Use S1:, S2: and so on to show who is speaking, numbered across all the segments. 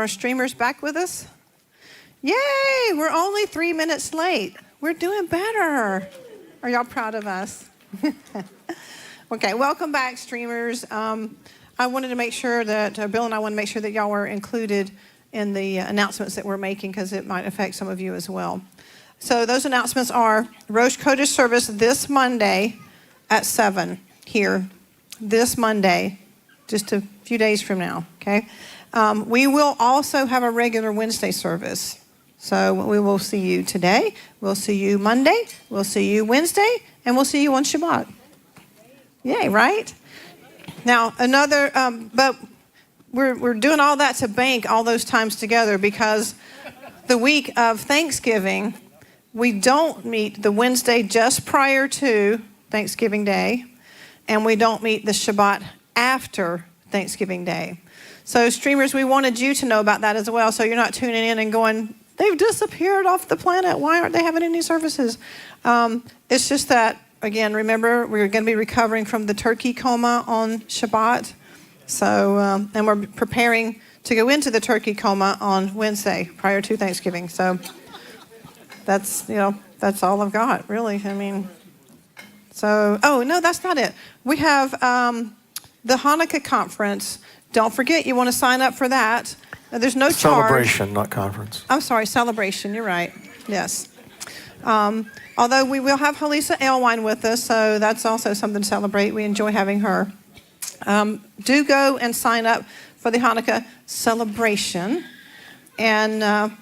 S1: our streamers back with us? Yay, we're only 3 minutes late. We're doing better. Are y'all proud of us? Okay, welcome back, streamers. I wanted to make sure that, Bill and I want to make sure that y'all were included in the announcements that we're making because it might affect some of you as well. So those announcements are Rosh Chodesh service this Monday at 7 here. This Monday, just a few days from now, okay? We will also have a regular Wednesday service. So we will see you today, we'll see you Monday, we'll see you Wednesday, and we'll see you on Shabbat. Yay, right? Now, another, but we're doing all that to bank all those times together because the week of Thanksgiving, we don't meet the Wednesday just prior to Thanksgiving Day, and we don't meet the Shabbat after Thanksgiving Day. So streamers, we wanted you to know about that as well, so you're not tuning in and going, they've disappeared off the planet. Why aren't they having any services? It's just that, again, remember, we're going to be recovering from the turkey coma on Shabbat. So, and we're preparing to go into the turkey coma on Wednesday prior to Thanksgiving. So that's, that's all I've got, really. I mean, so, oh, no, that's not it. We have the Hanukkah conference. Don't forget, you want to sign up for that. There's no charge.
S2: Celebration, not conference.
S1: I'm sorry, celebration. You're right. Yes. Although we will have Halisa Elwine with us, so that's also something to celebrate. We enjoy having her. Do go and sign up for the Hanukkah celebration, and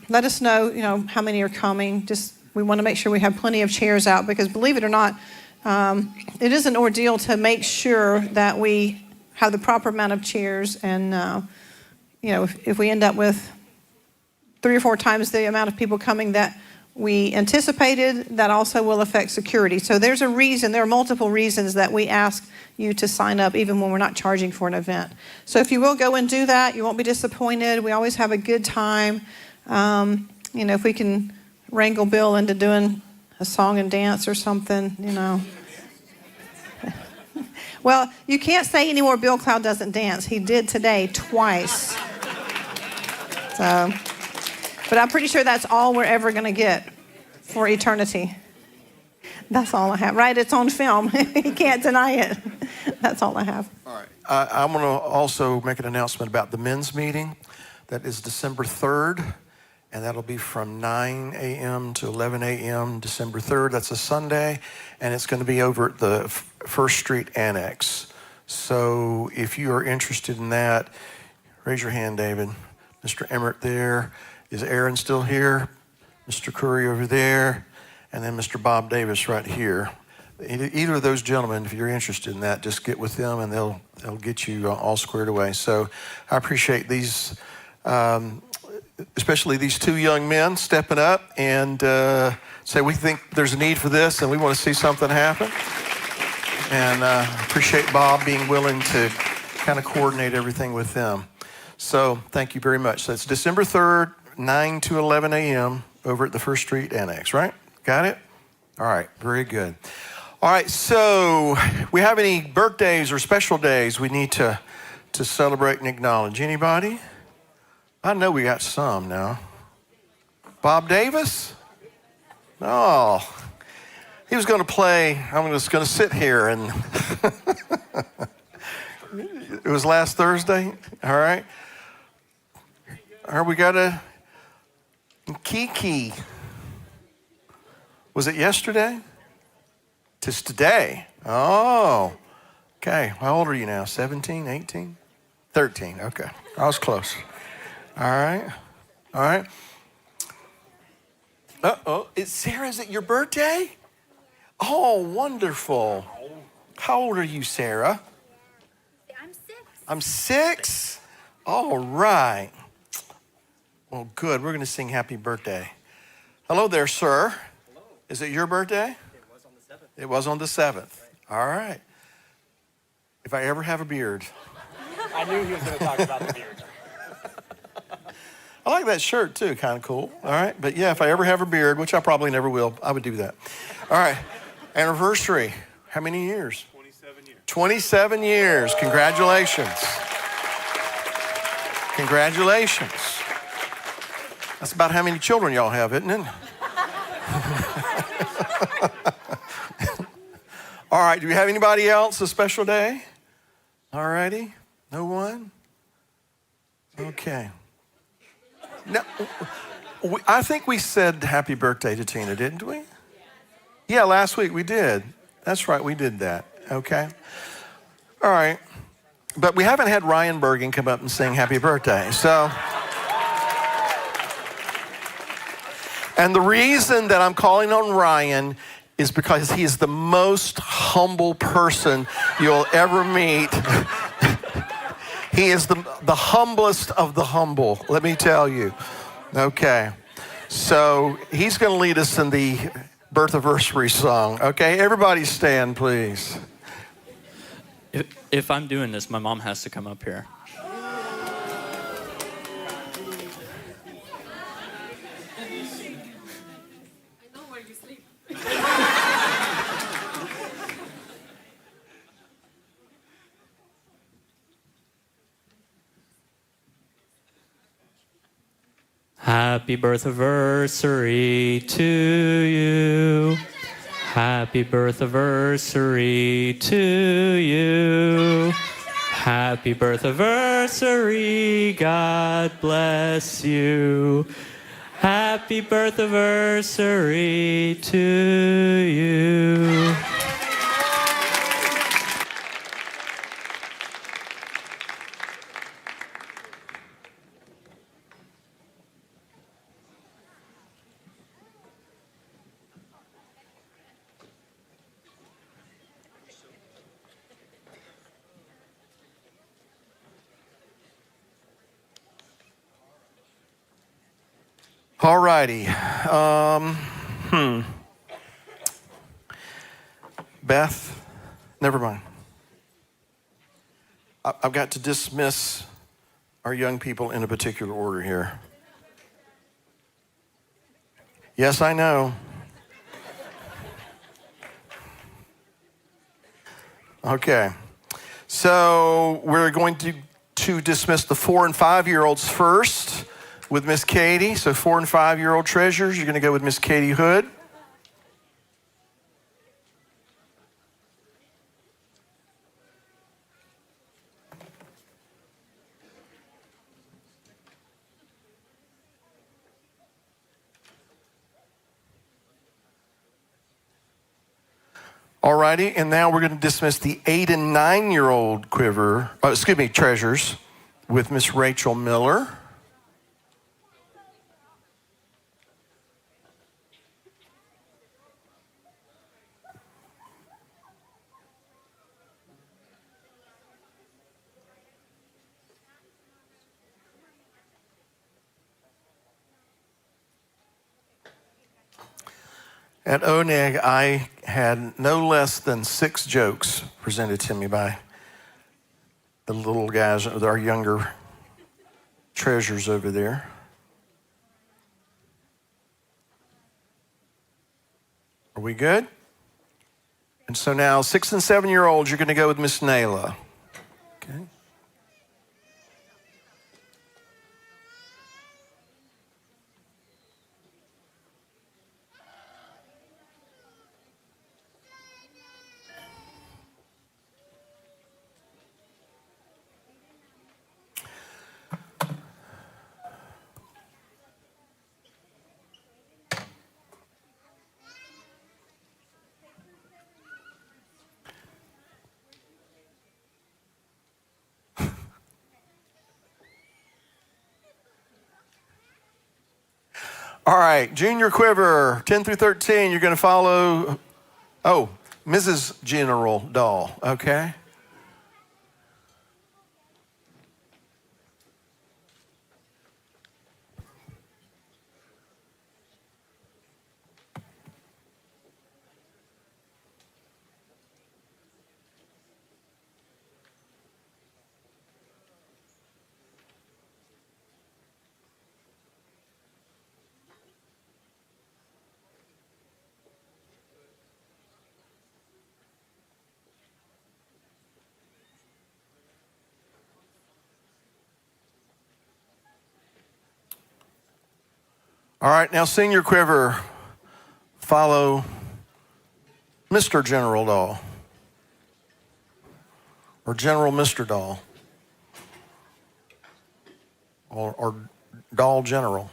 S1: let us know, how many are coming. Just we want to make sure we have plenty of chairs out because, believe it or not, it is an ordeal to make sure that we have the proper amount of chairs, and if we end up with 3 or 4 times the amount of people coming that we anticipated, that also will affect security. So there's a reason, there are multiple reasons that we ask you to sign up even when we're not charging for an event. So if you will go and do that, you won't be disappointed. We always have a good time. If we can wrangle Bill into doing a song and dance or something, Well, you can't say anymore Bill Cloud doesn't dance. He did today twice. So, but I'm pretty sure that's all we're ever going to get for eternity. That's all I have, right? It's on film. You can't deny it. That's all I have.
S2: All right. I'm going to also make an announcement about the men's meeting. That is December 3rd, and that'll be from 9 a.m. to 11 a.m. December 3rd. That's a Sunday, and it's going to be over at the First Street Annex. So if you are interested in that, raise your hand, David. Mr. Emmert there. Is Aaron still here? Mr. Curry over there. And then Mr. Bob Davis right here. Either of those gentlemen, if you're interested in that, just get with them and they'll get you all squared away. So I appreciate these, especially these 2 young men stepping up and say we think there's a need for this and we want to see something happen. And appreciate Bob being willing to kind of coordinate everything with them. So thank you very much. So it's December 3rd, 9 to 11 a.m. over at the First Street Annex, right? Got it? All right, very good. All right, so we have any birthdays or special days we need to celebrate and acknowledge? Anybody? I know we got some now. Bob Davis? Oh, he was going to play. I'm just going to sit here and it was last Thursday. All right. We got a Kiki. Was it yesterday? It's today. Oh, okay. How old are you now? 17, 18? 13. Okay. I was close. All right. All right. Uh-oh. Sarah, is it your birthday? Oh, wonderful. How old are you, Sarah?
S3: I'm 6.
S2: I'm 6? All right. Well, good. We're going to sing happy birthday. Hello there, sir.
S4: Hello.
S2: Is it your birthday?
S4: It was on the 7th.
S2: It was on the 7th. All right. If I ever have a beard.
S4: I knew he was going to talk about the beard.
S2: I like that shirt too, kind of cool. All right. But yeah, if I ever have a beard, which I probably never will, I would do that. All right. Anniversary. How many years?
S4: 27 years.
S2: 27 years. Congratulations. Congratulations. That's about how many children y'all have, isn't it? All right, do we have anybody else a special day? All righty, no one? Okay. Now, I think we said happy birthday to Tina, didn't we? Yeah, last week we did. That's right, we did that, okay? All right, but we haven't had Ryan Bergen come up and sing happy birthday, so. And the reason that I'm calling on Ryan is because he is the most humble person you'll ever meet. He is the humblest of the humble, let me tell you. Okay, so he's going to lead us in the birth anniversary song. Okay, everybody stand, please.
S5: If I'm doing this, my mom has to come up here. Happy birth anniversary to you. Happy birth anniversary to you. Happy birth anniversary, God bless you. Happy birth anniversary to you.
S2: All righty. Beth, never mind. I've got to dismiss our young people in a particular order here. Yes, I know. Okay. So we're going to dismiss the 4 and 5-year-olds first with Miss Katie. So 4 and 5-year-old treasures, you're going to go with Miss Katie Hood. All righty, and now we're going to dismiss the 8 and 9-year-old treasures with Miss Rachel Miller. At Oneg, I had no less than 6 jokes presented to me by the little guys, our younger treasures over there. Are we good? And so now 6 and 7-year-olds, you're going to go with Miss Nayla. Okay. All right, junior quiver, 10 through 13, you're going to follow, Mrs. General Doll, okay? All right, now sing your quiver. Follow Mr. General Doll. Or General Mr. Doll. Or Doll General.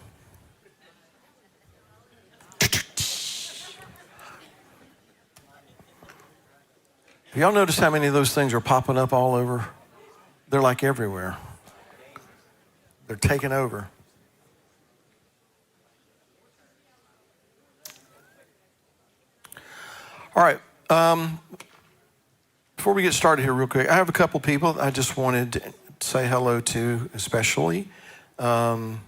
S2: Y'all notice how many of those things are popping up all over? They're like everywhere. They're taking over. All right. Before we get started here real quick, I have a couple people I just wanted to say hello to, especially. I'm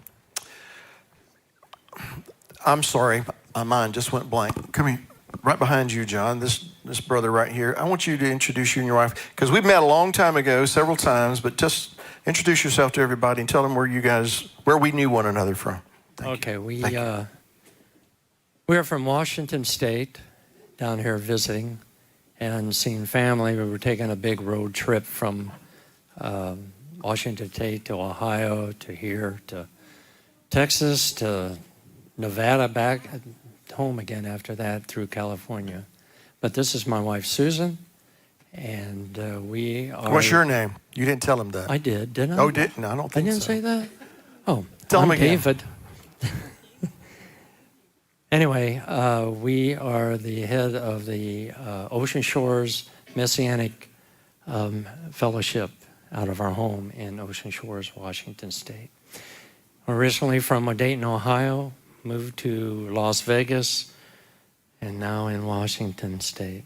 S2: sorry, my mind just went blank. Come here, right behind you, John, this brother right here. I want you to introduce you and your wife, because we've met a long time ago, several times, but just introduce yourself to everybody and tell them where we knew one another from.
S6: Okay, we're from Washington State, down here visiting and seeing family. We were taking a big road trip from Washington State to Ohio to here to Texas to Nevada, back home again after that through California. But this is my wife, Susan, and we are...
S2: What's your name? You didn't tell him that.
S6: I did, didn't I?
S2: Oh, didn't? I don't think so.
S6: I didn't say that? Oh,
S2: Tell him
S6: I'm
S2: again.
S6: David. Anyway, we are the head of the Ocean Shores Messianic Fellowship out of our home in Ocean Shores, Washington State. Originally from Dayton, Ohio, moved to Las Vegas, and now in Washington State.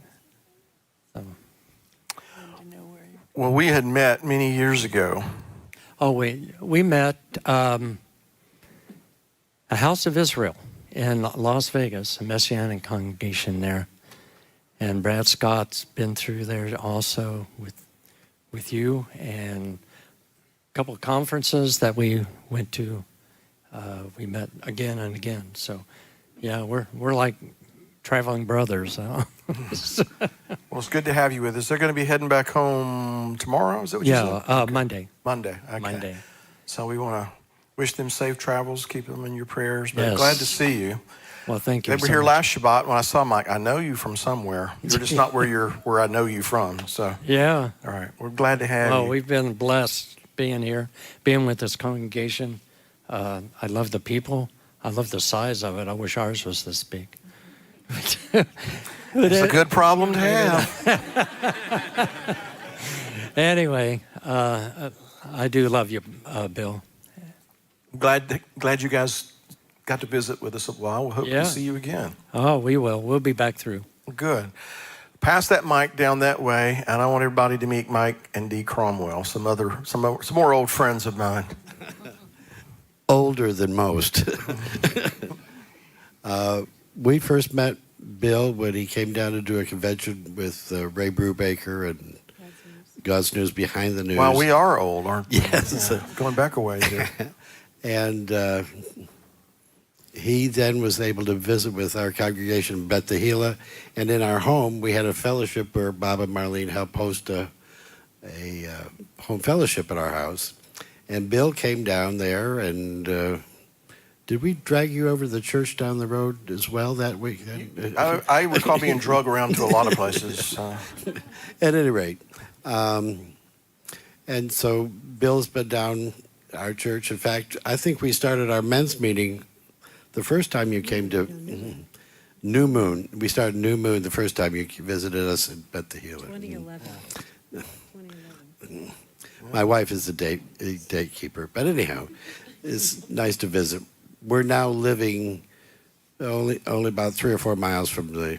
S6: So.
S2: Well, we had met many years ago.
S6: Oh, we met a House of Israel in Las Vegas, a Messianic congregation there. And Brad Scott's been through there also with you, and a couple of conferences that we went to. We met again and again. So, yeah, we're like traveling brothers. Huh?
S2: Well, it's good to have you with us. They're going to be heading back home tomorrow. Is that what you said?
S6: Yeah, Monday.
S2: Monday. Okay.
S6: Monday.
S2: So we want to wish them safe travels, keep them in your prayers. But
S6: Yes.
S2: glad to see you.
S6: Well, thank you.
S2: They were
S6: so
S2: here
S6: much.
S2: last Shabbat. When I saw them, like, I know you from somewhere. You're just not where I know you from. So,
S6: Yeah.
S2: all right. We're glad to have
S6: Well,
S2: you.
S6: we've been blessed being here, being with this congregation. I love the people. I love the size of it. I wish ours was this big.
S2: It's a good problem to have.
S6: Anyway, I do love you, Bill.
S2: Glad you guys got to visit with us a while. We hope
S6: Yeah.
S2: to see you again.
S6: Oh, we will. We'll be back through.
S2: Good. Pass that mic down that way, and I want everybody to meet Mike and Dee Cromwell, some more old friends of mine.
S7: Older than most. We first met Bill when he came down to do a convention with Ray Brubaker and God's News Behind the News.
S2: Well, we are old, aren't we?
S7: Yes.
S2: Yeah, going back a ways here.
S7: And he then was able to visit with our congregation in Beth Tehillah. And in our home, we had a fellowship where Bob and Marlene helped host a home fellowship at our house. And Bill came down there, and did we drag you over to the church down the road as well that week?
S2: I recall being drug around to a lot of places.
S7: At any rate. And so Bill's been down our church. In fact, I think we started our men's meeting the first time you came to New Moon. We started New Moon the first time you visited us in Beth Tehillah.
S8: 2011.
S7: My wife is a date keeper. But anyhow, it's nice to visit. We're now living only about 3 or 4 miles from the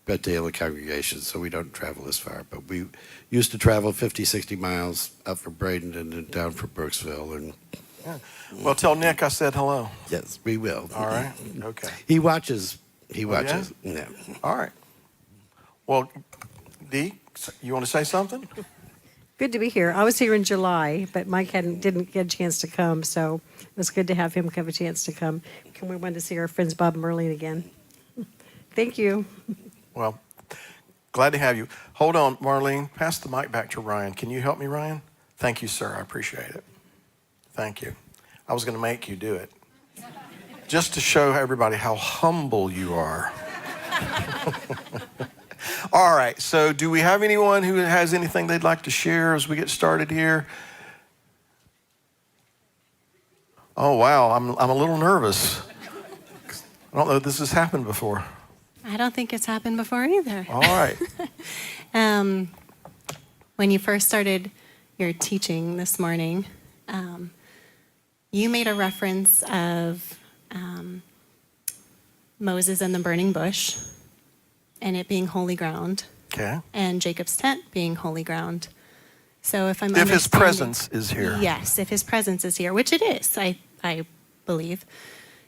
S7: Beth Tehillah congregation, so we don't travel as far. But we used to travel 50, 60 miles up from Bradenton and then down from Brooksville. And
S2: Well, tell Nick I said hello.
S7: yes, we will.
S2: All right. Okay.
S7: He watches. He
S2: Oh,
S7: watches. Yeah.
S2: All right. Well, Dee, you want to say something?
S8: Good to be here. I was here in July, but Mike didn't get a chance to come, so it was good to have him have a chance to come. We wanted to see our friends Bob and Merlene again. Thank you.
S2: Well, glad to have you. Hold on, Marlene. Pass the mic back to Ryan. Can you help me, Ryan? Thank you, sir. I appreciate it. Thank you. I was going to make you do it. just to show everybody how humble you are. All right, so do we have anyone who has anything they'd like to share as we get started here? Oh, wow, I'm a little nervous. I don't know if this has happened before.
S9: I don't think it's happened before either.
S2: All right.
S9: When you first started your teaching this morning, you made a reference of Moses and the burning bush and it being holy ground.
S2: Okay.
S9: And Jacob's tent being holy ground. So if I'm
S2: If his presence is here.
S9: Yes, if his presence is here, which it is, I believe.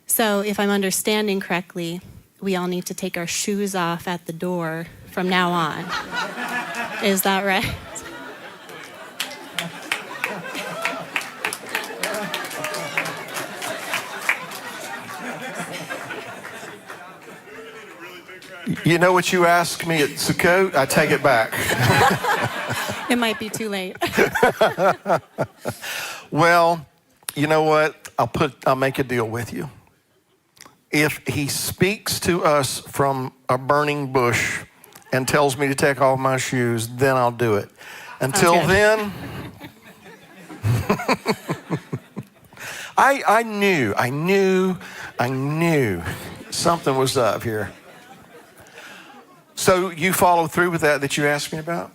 S9: So if I'm understanding correctly, we all need to take our shoes off at the door from now on. Is that right?
S2: You know what you asked me at Sukkot? I take it back.
S9: It might be too late.
S2: Well, you know what? I'll make a deal with you. If he speaks to us from a burning bush and tells me to take off my shoes, then I'll do it. Until then, I knew something was up here. So you followed through with that you asked me about?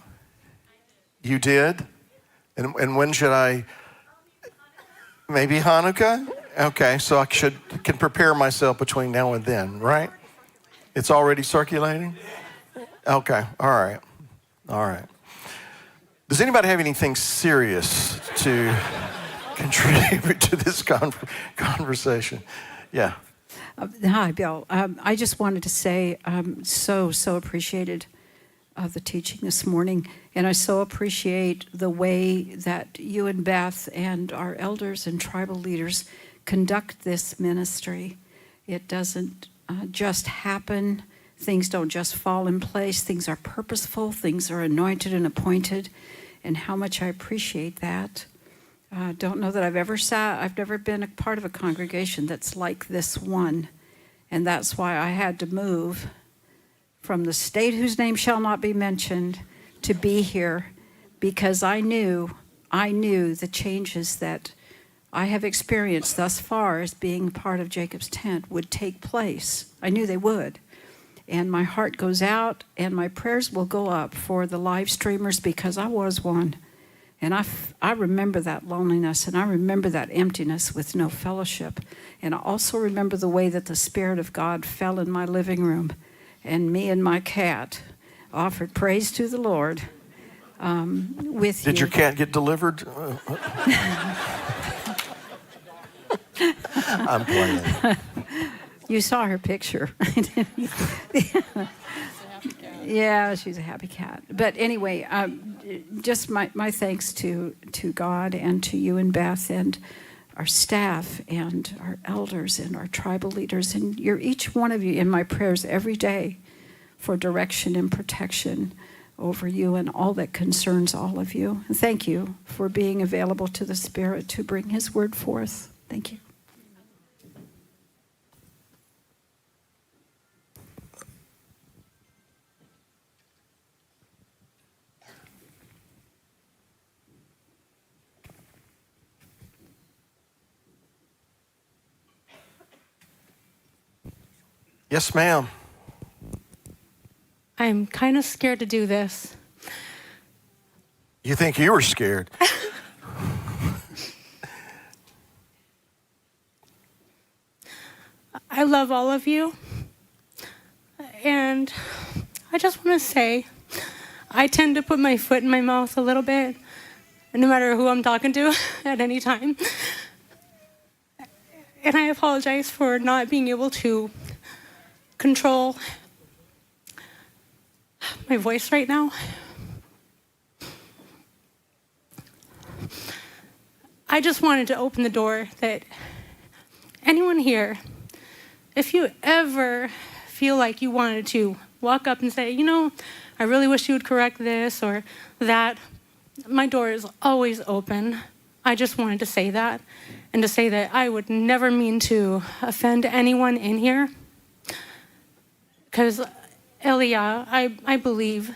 S2: You did? And when should I? Maybe Hanukkah? Okay, so I can prepare myself between now and then, right? It's already circulating? Okay, all right. Does anybody have anything serious to contribute to this conversation? Yeah.
S10: Hi, Bill. I just wanted to say so appreciated the teaching this morning, and I so appreciate the way that you and Beth and our elders and tribal leaders conduct this ministry. It doesn't just happen. Things don't just fall in place. Things are purposeful. Things are anointed and appointed, and how much I appreciate that. Don't know that I've never been a part of a congregation that's like this one. And that's why I had to move from the state whose name shall not be mentioned to be here, because I knew the changes that I have experienced thus far as being part of Jacob's tent would take place. I knew they would. And my heart goes out and my prayers will go up for the live streamers, because I was one. And I remember that loneliness, and I remember that emptiness with no fellowship. And I also remember the way that the Spirit of God fell in my living room, and me and my cat offered praise to the Lord with you.
S2: Did your cat get delivered? I'm playing.
S10: You saw her picture. Yeah, she's a happy cat. But anyway, just my thanks to God and to you and Beth and our staff and our elders and our tribal leaders. And you're each one of you in my prayers every day for direction and protection over you and all that concerns all of you. And thank you for being available to the Spirit to bring His word forth. Thank you.
S2: Yes, ma'am.
S11: I'm kind of scared to do this.
S2: You think you were scared?
S11: I love all of you. And I just want to say, I tend to put my foot in my mouth a little bit, no matter who I'm talking to at any time. And I apologize for not being able to control my voice right now. I just wanted to open the door that anyone here, if you ever feel like you wanted to walk up and say, you know, I really wish you would correct this or that, my door is always open. I just wanted to say that, and to say that I would never mean to offend anyone in here. Because, Elia, I believe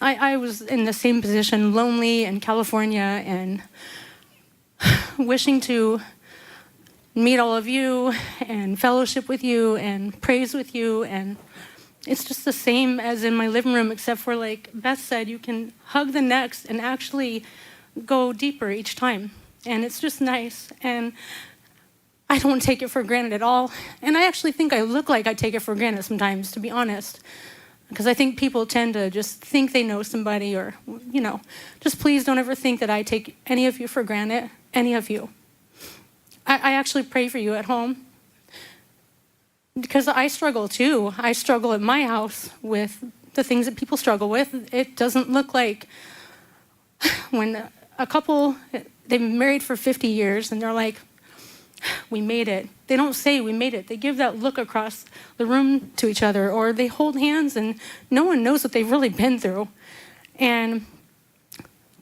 S11: I was in the same position, lonely in California, and wishing to meet all of you and fellowship with you and praise with you. And it's just the same as in my living room, except for, like Beth said, you can hug the necks and actually go deeper each time. And it's just nice. And I don't take it for granted at all. And I actually think I look like I take it for granted sometimes, to be honest. Because I think people tend to just think they know somebody, or, you know, just please don't ever think that I take any of you for granted, any of you. I actually pray for you at home. Because I struggle too. I struggle at my house with the things that people struggle with. It doesn't look like when a couple, they've been married for 50 years and they're like, we made it. They don't say we made it. They give that look across the room to each other, or they hold hands and no one knows what they've really been through. And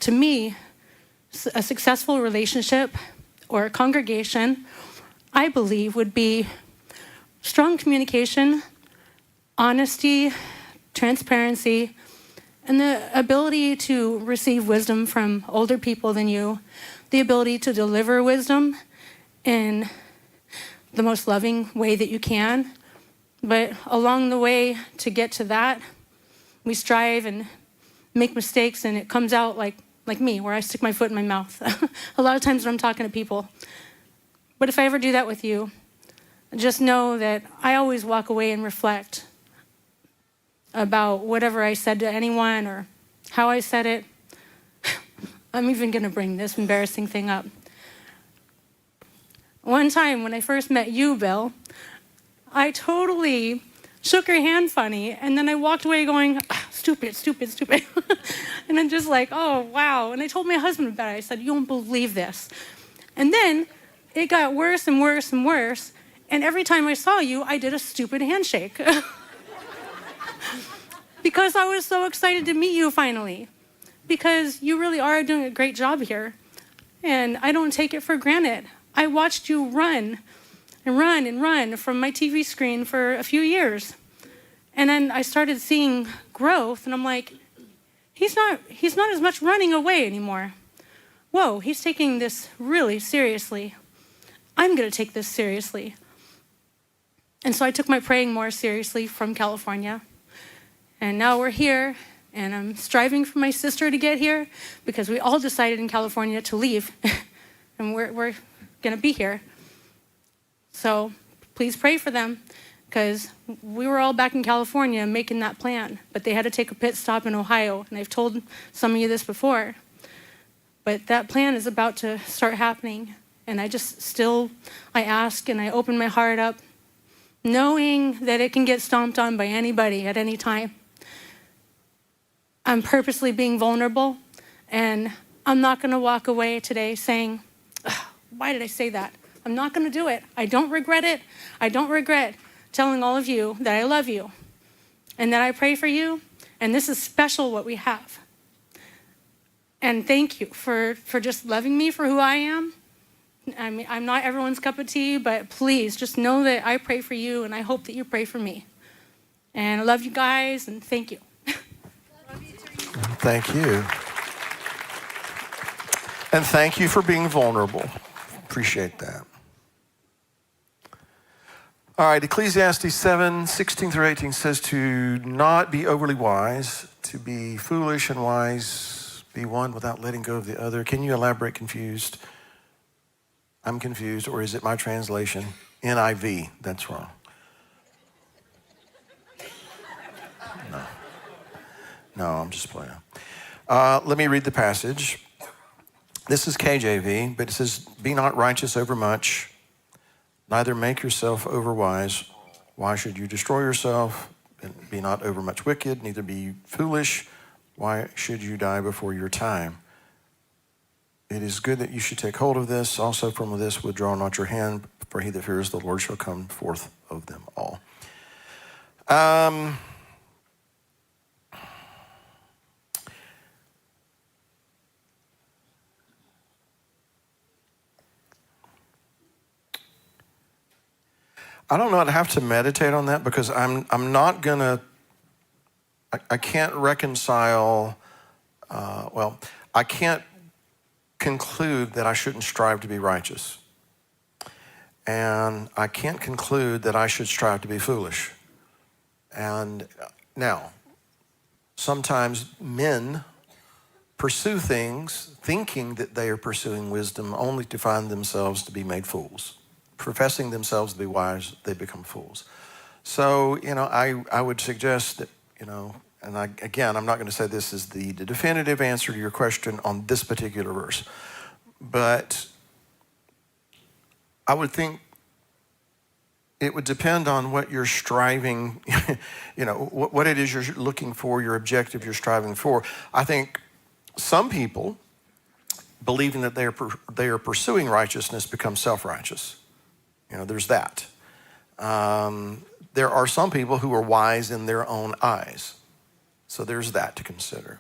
S11: to me, a successful relationship or a congregation, I believe, would be strong communication, honesty, transparency, and the ability to receive wisdom from older people than you, the ability to deliver wisdom in the most loving way that you can. But along the way to get to that, we strive and make mistakes, and it comes out like me, where I stick my foot in my mouth a lot of times when I'm talking to people. But if I ever do that with you, just know that I always walk away and reflect about whatever I said to anyone or how I said it. I'm even going to bring this embarrassing thing up. One time when I first met you, Bill, I totally shook her hand funny, and then I walked away going, stupid, stupid, stupid. And I'm just like, oh, wow. And I told my husband about it. I said, you won't believe this. And then it got worse and worse and worse. And every time I saw you, I did a stupid handshake. Because I was so excited to meet you finally. Because you really are doing a great job here. And I don't take it for granted. I watched you run and run and run from my TV screen for a few years. And then I started seeing growth, and I'm like, he's not as much running away anymore. Whoa, he's taking this really seriously. I'm going to take this seriously. And so I took my praying more seriously from California. And now we're here, and I'm striving for my sister to get here because we all decided in California to leave. And we're going to be here. So please pray for them, because we were all back in California making that plan, but they had to take a pit stop in Ohio. And I've told some of you this before, but that plan is about to start happening. And I ask and I open my heart up, knowing that it can get stomped on by anybody at any time. I'm purposely being vulnerable, and I'm not going to walk away today saying, why did I say that? I'm not going to do it. I don't regret it. I don't regret telling all of you that I love you and that I pray for you, and this is special what we have. And thank you for just loving me for who I am. I mean, I'm not everyone's cup of tea, but please just know that I pray for you, and I hope that you pray for me. And I love you guys, and thank you.
S2: Thank you. And thank you for being vulnerable. Appreciate that. All right, Ecclesiastes 7:16 through 18 says to not be overly wise, to be foolish and wise, be one without letting go of the other. Can you elaborate? Confused? I'm confused, or is it my translation? NIV, that's wrong. No, I'm just playing. Let me read the passage. This is KJV, but it says, be not righteous over much, neither make yourself over wise. Why should you destroy yourself? And be not over much wicked, neither be foolish. Why should you die before your time? It is good that you should take hold of this. Also from this withdraw not your hand, for he that fears the Lord shall come forth of them all. I don't know. I'd have to meditate on that because I'm not gonna. I can't reconcile. I can't conclude that I shouldn't strive to be righteous, and I can't conclude that I should strive to be foolish. And now, sometimes men pursue things thinking that they are pursuing wisdom only to find themselves to be made fools. Professing themselves to be wise, they become fools. So, I would suggest that, and I'm not going to say this is the definitive answer to your question on this particular verse, but I would think it would depend on what you're striving, what it is you're looking for, your objective you're striving for. I think some people, believing that they are pursuing righteousness, become self-righteous. There's that. There are some people who are wise in their own eyes. So there's that to consider.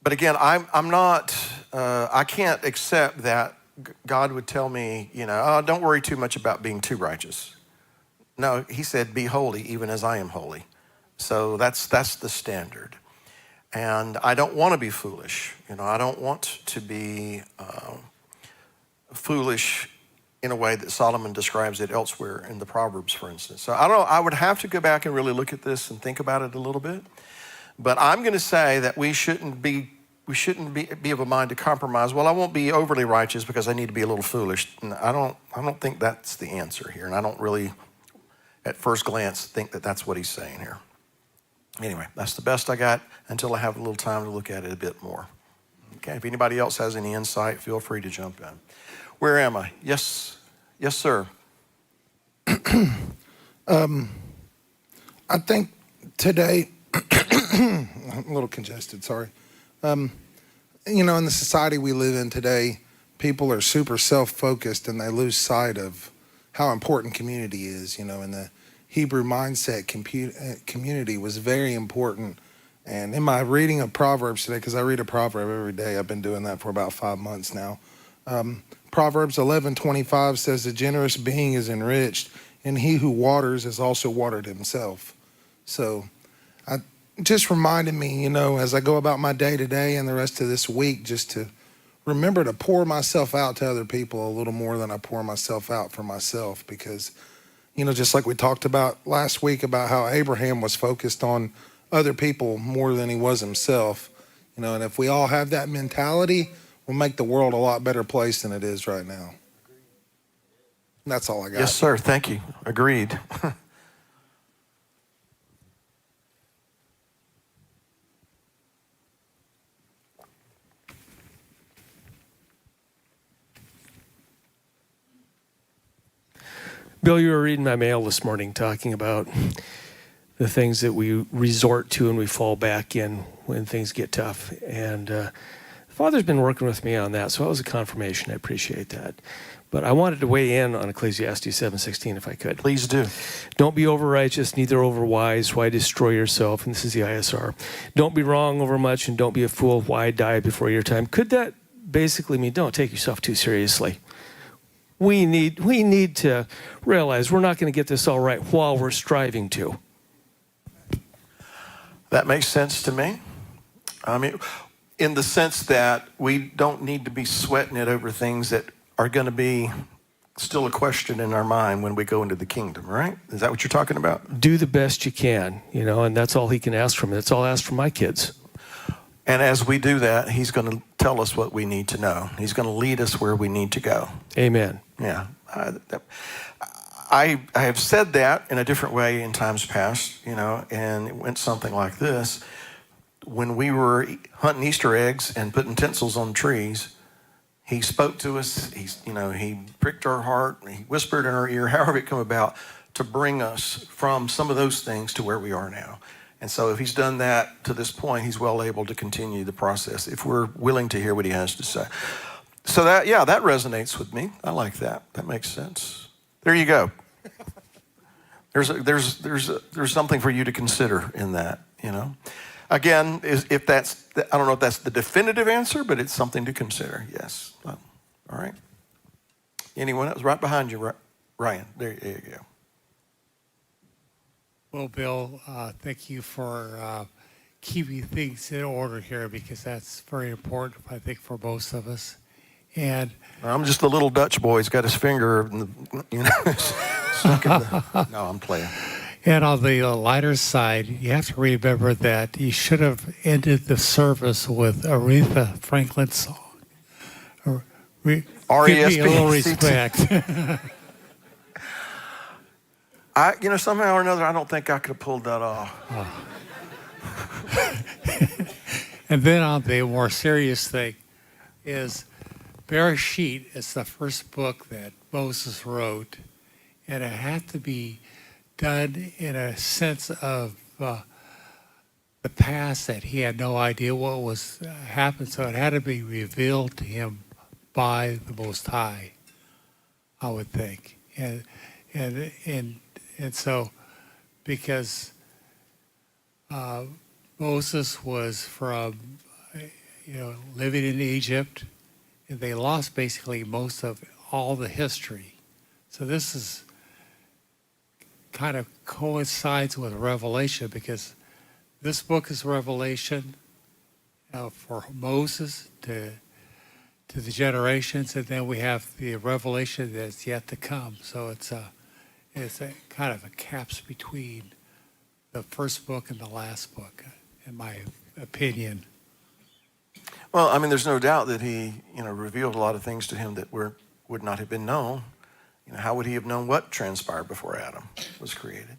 S2: But again, I'm not, I can't accept that God would tell me, oh, don't worry too much about being too righteous. No, he said, be holy even as I am holy. So that's the standard. And I don't want to be foolish. I don't want to be foolish in a way that Solomon describes it elsewhere in the Proverbs, for instance. So I don't know, I would have to go back and really look at this and think about it a little bit. But I'm going to say that we shouldn't be of a mind to compromise. Well, I won't be overly righteous because I need to be a little foolish. And I don't think that's the answer here. And I don't really, at first glance, think that that's what he's saying here. Anyway, that's the best I got until I have a little time to look at it a bit more. Okay, if anybody else has any insight, feel free to jump in. Where am I? Yes, sir.
S12: I think today, I'm a little congested, sorry. In the society we live in today, people are super self-focused and they lose sight of how important community is. In the Hebrew mindset, community was very important. And in my reading of Proverbs today, because I read a proverb every day, I've been doing that for about 5 months now. Proverbs 11:25 says, "The generous being is enriched, and he who waters is also watered himself." So I just reminded me, as I go about my day to day and the rest of this week, just to remember to pour myself out to other people a little more than I pour myself out for myself. Because, just like we talked about last week about how Abraham was focused on other people more than he was himself, and if we all have that mentality, we'll make the world a lot better place than it is right now. That's all I got.
S2: Yes, sir. Thank you. Agreed.
S13: Bill, you were reading my mail this morning talking about the things that we resort to and we fall back in when things get tough. And the Father's been working with me on that, so that was a confirmation. I appreciate that. But I wanted to weigh in on Ecclesiastes 7:16 if I could.
S2: Please do.
S13: Don't be over-righteous, neither over-wise. Why destroy yourself? And this is the ISR. Don't be wrong over much, and don't be a fool. Why die before your time? Could that basically mean don't take yourself too seriously? We need to realize we're not going to get this all right while we're striving to.
S2: That makes sense to me. I mean, in the sense that we don't need to be sweating it over things that are going to be still a question in our mind when we go into the kingdom, right? Is that what you're talking about?
S13: Do the best you can, and that's all he can ask from me. That's all I ask from my kids.
S2: And as we do that, he's going to tell us what we need to know. He's going to lead us where we need to go.
S13: Amen.
S2: Yeah. I have said that in a different way in times past, and it went something like this. When we were hunting Easter eggs and putting tinsels on trees, he spoke to us. He pricked our heart. He whispered in our ear, however it come about, to bring us from some of those things to where we are now. And so if he's done that to this point, he's well able to continue the process if we're willing to hear what he has to say. So that resonates with me. I like that. That makes sense. There you go. There's something for you to consider in that, Again, I don't know if that's the definitive answer, but it's something to consider. Yes. All right. Anyone else? Right behind you, Ryan. There you go.
S14: Well, Bill, thank you for keeping things in order here because that's very important, I think, for most of us. And
S2: I'm just a little Dutch boy. He's got his finger, in the, stuck in the. No, I'm playing.
S14: And on the lighter side, you have to remember that you should have ended the service with Aretha Franklin's song. Give me a little respect.
S2: Somehow or another, I don't think I could have pulled that off.
S14: And then on the more serious thing is Bereshit is the first book that Moses wrote, and it had to be done in a sense of the past that he had no idea what was happened, so it had to be revealed to him by the Most High, I would think, and so because Moses was from living in Egypt, and they lost basically most of all the history, so this is kind of coincides with Revelation because this book is Revelation for Moses to the generations, and then we have the revelation that's yet to come. So it's a kind of a caps between the first book and the last book, in my opinion.
S2: Well, I mean, there's no doubt that he, revealed a lot of things to him that would not have been known. How would he have known what transpired before Adam was created?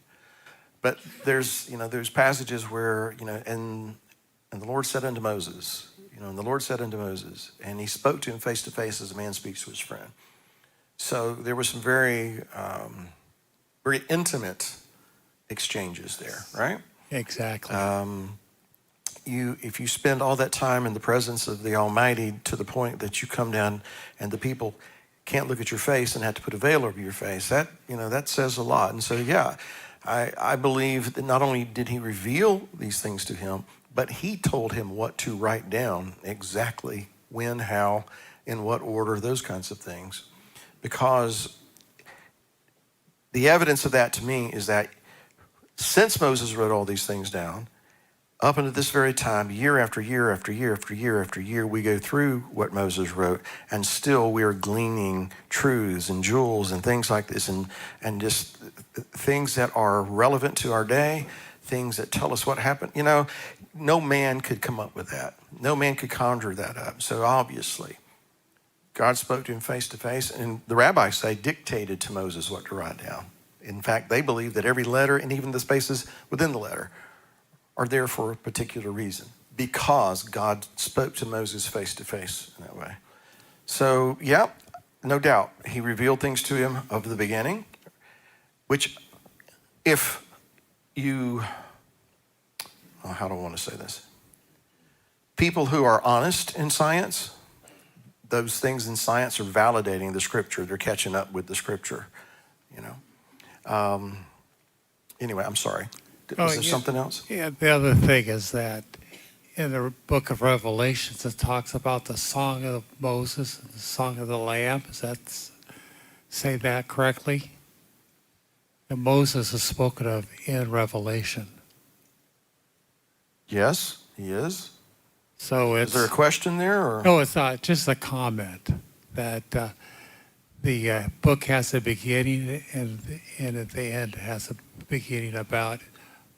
S2: But there's passages where, and the Lord said unto Moses, and the Lord said unto Moses, and he spoke to him face to face as a man speaks to his friend. So there were some very, very intimate exchanges there, right?
S14: Exactly.
S2: If you spend all that time in the presence of the Almighty to the point that you come down and the people can't look at your face and have to put a veil over your face, that says a lot. And so, I believe that not only did he reveal these things to him, but he told him what to write down exactly, when, how, in what order, those kinds of things. Because the evidence of that to me is that since Moses wrote all these things down, up until this very time, year after year after year after year after year, we go through what Moses wrote, and still we are gleaning truths and jewels and things like this, and just things that are relevant to our day, things that tell us what happened. No man could come up with that. No man could conjure that up. So obviously, God spoke to him face to face, and the rabbis say dictated to Moses what to write down. In fact, they believe that every letter and even the spaces within the letter are there for a particular reason, because God spoke to Moses face to face in that way. So, no doubt, he revealed things to him of the beginning, which if you, how do I want to say this? People who are honest in science, those things in science are validating the scripture. They're catching up with the scripture, Anyway, I'm sorry. Was there something else?
S14: Yeah, the other thing is that in the book of Revelations, it talks about the song of Moses and the song of the Lamb. Does that say that correctly? And Moses is spoken of in Revelation.
S2: Yes, he is.
S14: So
S2: is there a question there? Or?
S14: No, it's not. Just a comment that the book has a beginning and at the end has a beginning about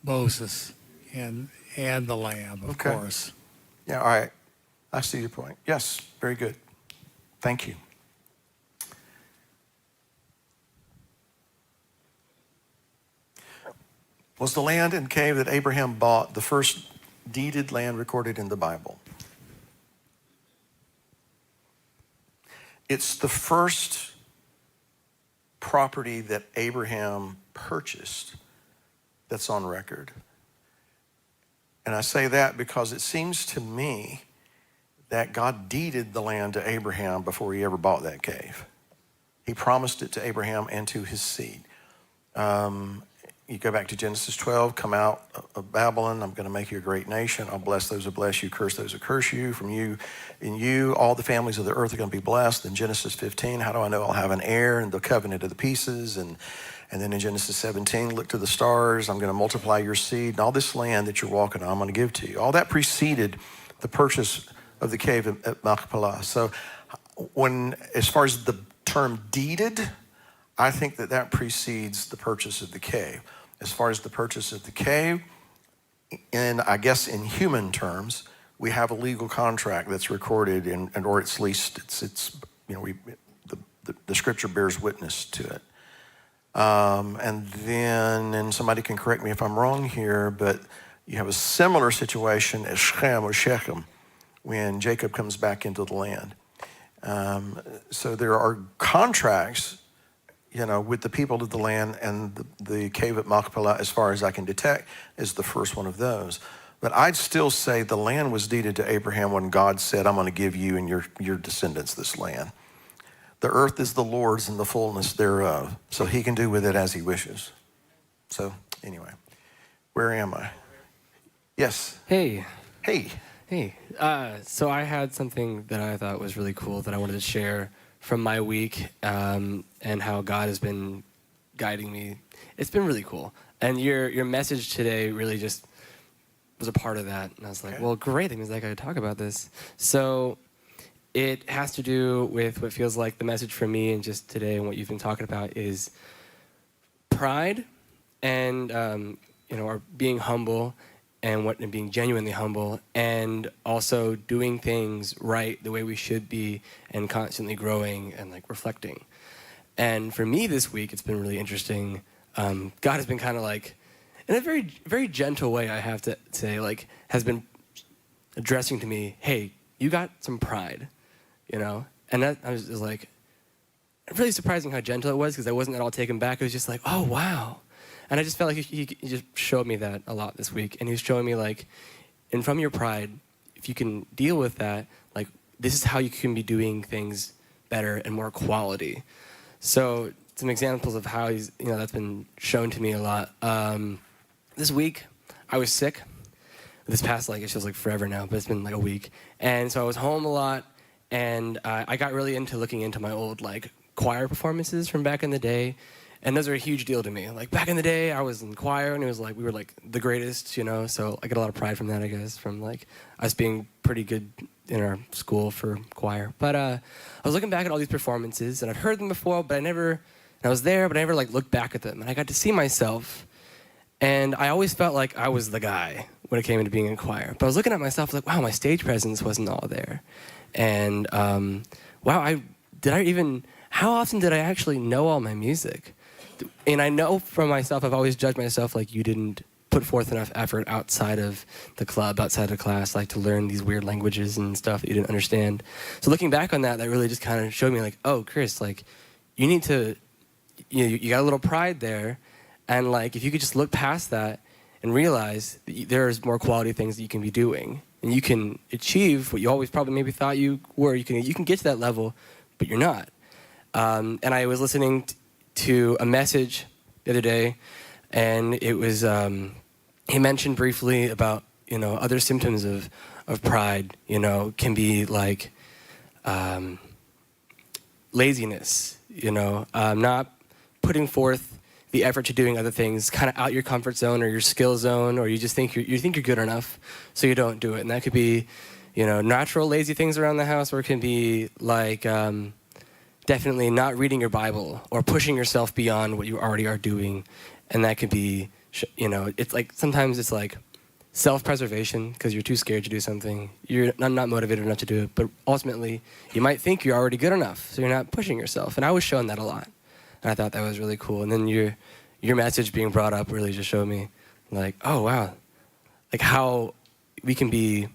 S14: Moses and the Lamb, of course.
S2: Yeah, all right. I see your point. Yes, very good. Thank you. Was the land and cave that Abraham bought the first deeded land recorded in the Bible? It's the first property that Abraham purchased that's on record. And I say that because it seems to me that God deeded the land to Abraham before he ever bought that cave. He promised it to Abraham and to his seed. You go back to Genesis 12, come out of Babylon, I'm going to make you a great nation. I'll bless those who bless you, curse those who curse you. From you, in you, all the families of the earth are going to be blessed. In Genesis 15, how do I know I'll have an heir? And the covenant of the pieces. And And then in Genesis 17, look to the stars, I'm going to multiply your seed, and all this land that you're walking on, I'm going to give to you. All that preceded the purchase of the cave at Machpelah. So as far as the term deeded, I think that precedes the purchase of the cave. As far as the purchase of the cave, I guess in human terms, we have a legal contract that's recorded, or at least the scripture bears witness to it. And somebody can correct me if I'm wrong here, but you have a similar situation as Shechem when Jacob comes back into the land. So there are contracts, with the people of the land, and the cave at Machpelah, as far as I can detect, is the first one of those. But I'd still say the land was deeded to Abraham when God said, I'm going to give you and your descendants this land. The earth is the Lord's and the fullness thereof, so he can do with it as he wishes. So anyway, where am I? Yes.
S15: Hey.
S2: Hey.
S15: Hey. So I had something that I thought was really cool that I wanted to share from my week, and how God has been guiding me. It's been really cool. And your message today really just was a part of that. And I was like, well, great. That means I got to talk about this. So it has to do with what feels like the message for me, and just today and what you've been talking about is pride and, or being humble, and being genuinely humble, and also doing things right the way we should be, and constantly growing and reflecting. And for me this week, it's been really interesting. God has been kind of in a very, very gentle way, I have to say, has been addressing to me, hey, you got some pride, And that, I was just really surprising how gentle it was, because I wasn't at all taken back. It was just oh, wow. And I just felt like he just showed me that a lot this week. And he was showing me and from your pride, if you can deal with that, this is how you can be doing things better and more quality. So some examples of how that's been shown to me a lot. This week, I was sick. This past, it feels like forever now, but it's been a week. And so I was home a lot, and I got really into looking into my old choir performances from back in the day. And those are a huge deal to me. Back in the day, I was in choir, and it was we were the greatest, So I get a lot of pride from that, I guess, from us being pretty good in our school for choir. But I was looking back at all these performances, and I've heard them before, but I was there, but I never looked back at them. And I got to see myself, and I always felt like I was the guy when it came into being in choir. But I was looking at myself wow, my stage presence wasn't all there. And wow, how often did I actually know all my music? And I know from myself, I've always judged myself you didn't put forth enough effort outside of the club, outside of class, to learn these weird languages and stuff that you didn't understand. So looking back on that really just kind of showed me oh, Chris, you need to, you got a little pride there. And if you could just look past that and realize that there's more quality things that you can be doing, and you can achieve what you always probably maybe thought you were. You can get to that level, but you're not. And I was listening to a message the other day, and it was he mentioned briefly about other symptoms of pride can be laziness, not putting forth the effort to doing other things, kind of out your comfort zone or your skill zone, or you just think you're good enough, so you don't do it. And that could be natural lazy things around the house, or it can be definitely not reading your Bible or pushing yourself beyond what you already are doing. And that could be, it's sometimes it's self-preservation because you're too scared to do something. You're not motivated enough to do it. But ultimately, you might think you're already good enough, so you're not pushing yourself. And I was shown that a lot. And I thought that was really cool. And then your message being brought up really just showed me, oh, wow. How we can be,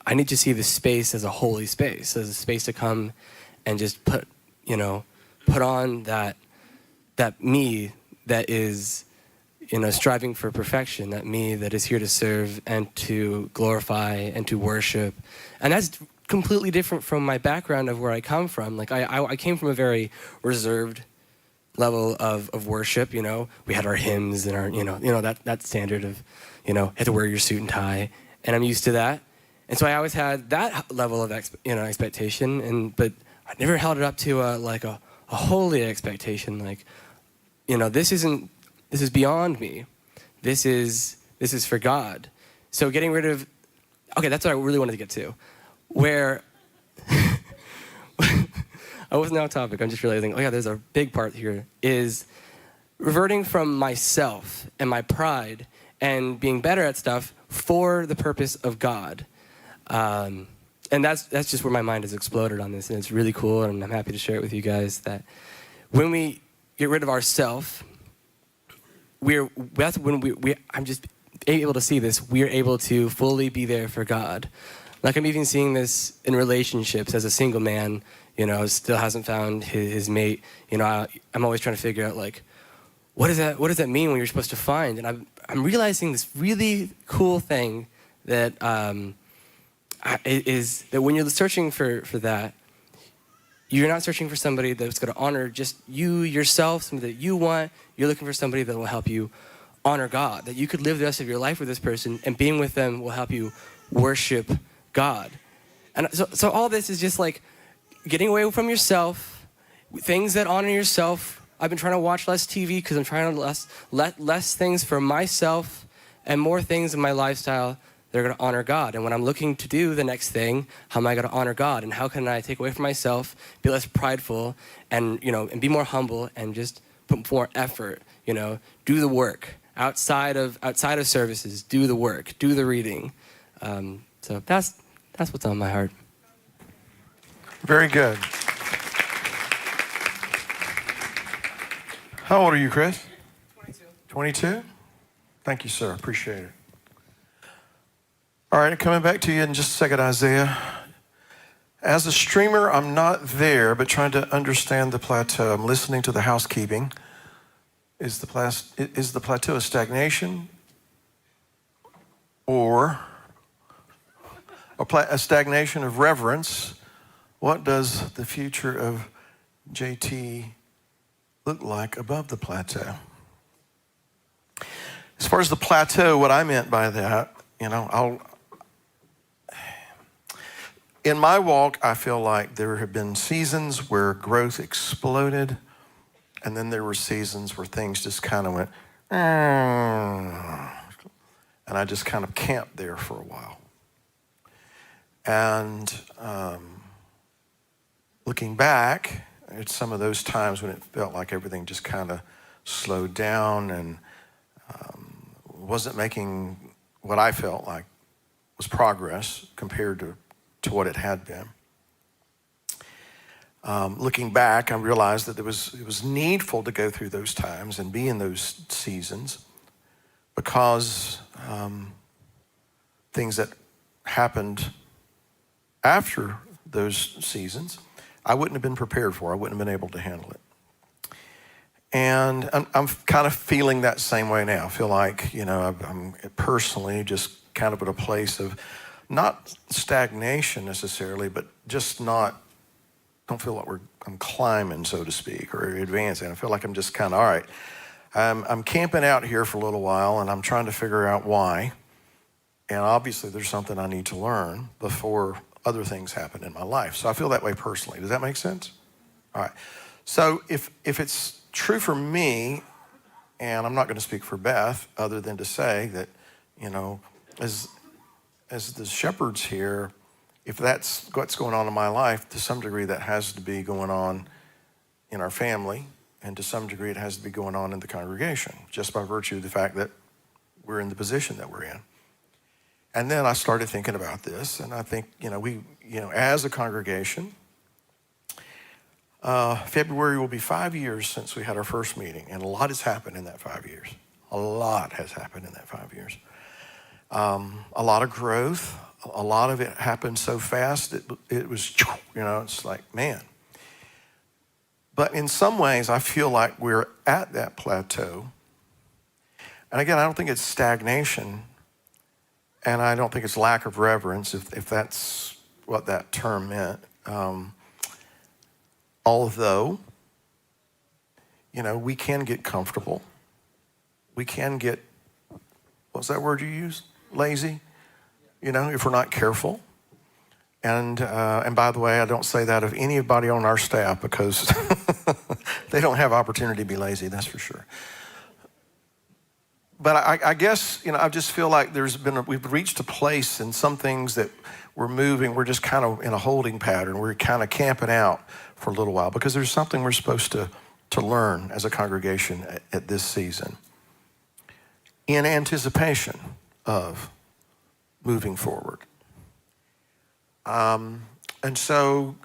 S15: I need to see this space as a holy space, as a space to come and just put on that me that is, striving for perfection, that me that is here to serve and to glorify and to worship. And that's completely different from my background of where I come from. I came from a very reserved level of worship, We had our hymns and our, that standard of, had to wear your suit and tie. And I'm used to that. And so I always had that level of, expectation. But I never held it up to a holy expectation, this is beyond me. This is for God. So getting rid of, okay, that's what I really wanted to get to. Where, I wasn't off topic, I'm just realizing, there's a big part here, is reverting from myself and my pride and being better at stuff for the purpose of God. And that's just where my mind has exploded on this, and it's really cool, and I'm happy to share it with you guys, that when we get rid of ourself, I'm just able to see this, we're able to fully be there for God. Like, I'm even seeing this in relationships as a single man, still hasn't found his mate. I'm always trying to figure out, like, what does that mean when you're supposed to find? And I'm realizing this really cool thing that is that when you're searching for that, you're not searching for somebody that's going to honor just you, yourself, somebody that you want. You're looking for somebody that will help you honor God, that you could live the rest of your life with this person, and being with them will help you worship God. And so all this is just like getting away from yourself, things that honor yourself. I've been trying to watch less TV because I'm trying to less things for myself and more things in my lifestyle that are going to honor God. And when I'm looking to do the next thing, how am I going to honor God? And how can I take away from myself, be less prideful, and and be more humble, and just put more effort, do the work outside of services, do the work, do the reading. So that's what's on my heart.
S2: Very good. How old are you, Chris? 22. 22? Thank you, sir. Appreciate it. All right, coming back to you in just a second, Isaiah. As a streamer, I'm not there, but trying to understand the plateau. I'm listening to the housekeeping. Is the plateau a stagnation or a stagnation of reverence? What does the future of JT look like above the plateau? As far as the plateau, what I meant by that, in my walk, I feel like there have been seasons where growth exploded, and then there were seasons where things just kind of went, and I just kind of camped there for a while. And looking back at some of those times when it felt like everything just kind of slowed down and wasn't making what I felt like was progress compared to what it had been. Looking back, I realized that it was needful to go through those times and be in those seasons, because things that happened after those seasons, I wouldn't have been prepared for. I wouldn't have been able to handle it. And I'm kind of feeling that same way now. I feel like, I'm personally just kind of at a place of not stagnation necessarily, but just don't feel like I'm climbing, so to speak, or advancing. I feel like I'm just kind of, all right, I'm camping out here for a little while, and I'm trying to figure out why. And obviously there's something I need to learn before other things happen in my life. So I feel that way personally. Does that make sense? All right. So if it's true for me, and I'm not going to speak for Beth other than to say that, as the shepherds here, if that's what's going on in my life, to some degree that has to be going on in our family, and to some degree it has to be going on in the congregation, just by virtue of the fact that we're in the position that we're in. And then I started thinking about this, and I think, we, as a congregation, February will be 5 years since we had our first meeting, and a lot has happened in that 5 years. A lot has happened in that 5 years. A lot of growth. A lot of it happened so fast, it was, it's like, man. But in some ways, I feel like we're at that plateau. And again, I don't think it's stagnation, and I don't think it's lack of reverence, if that's what that term meant. Although, we can get comfortable. We can get, what's that word you used? Lazy? If we're not careful. And by the way, I don't say that of anybody on our staff, because They don't have opportunity to be lazy, that's for sure. But I guess, I just feel like we've reached a place in some things that we're moving, we're just kind of in a holding pattern. We're kind of camping out for a little while because there's something we're supposed to learn as a congregation at this season in anticipation of moving forward. And so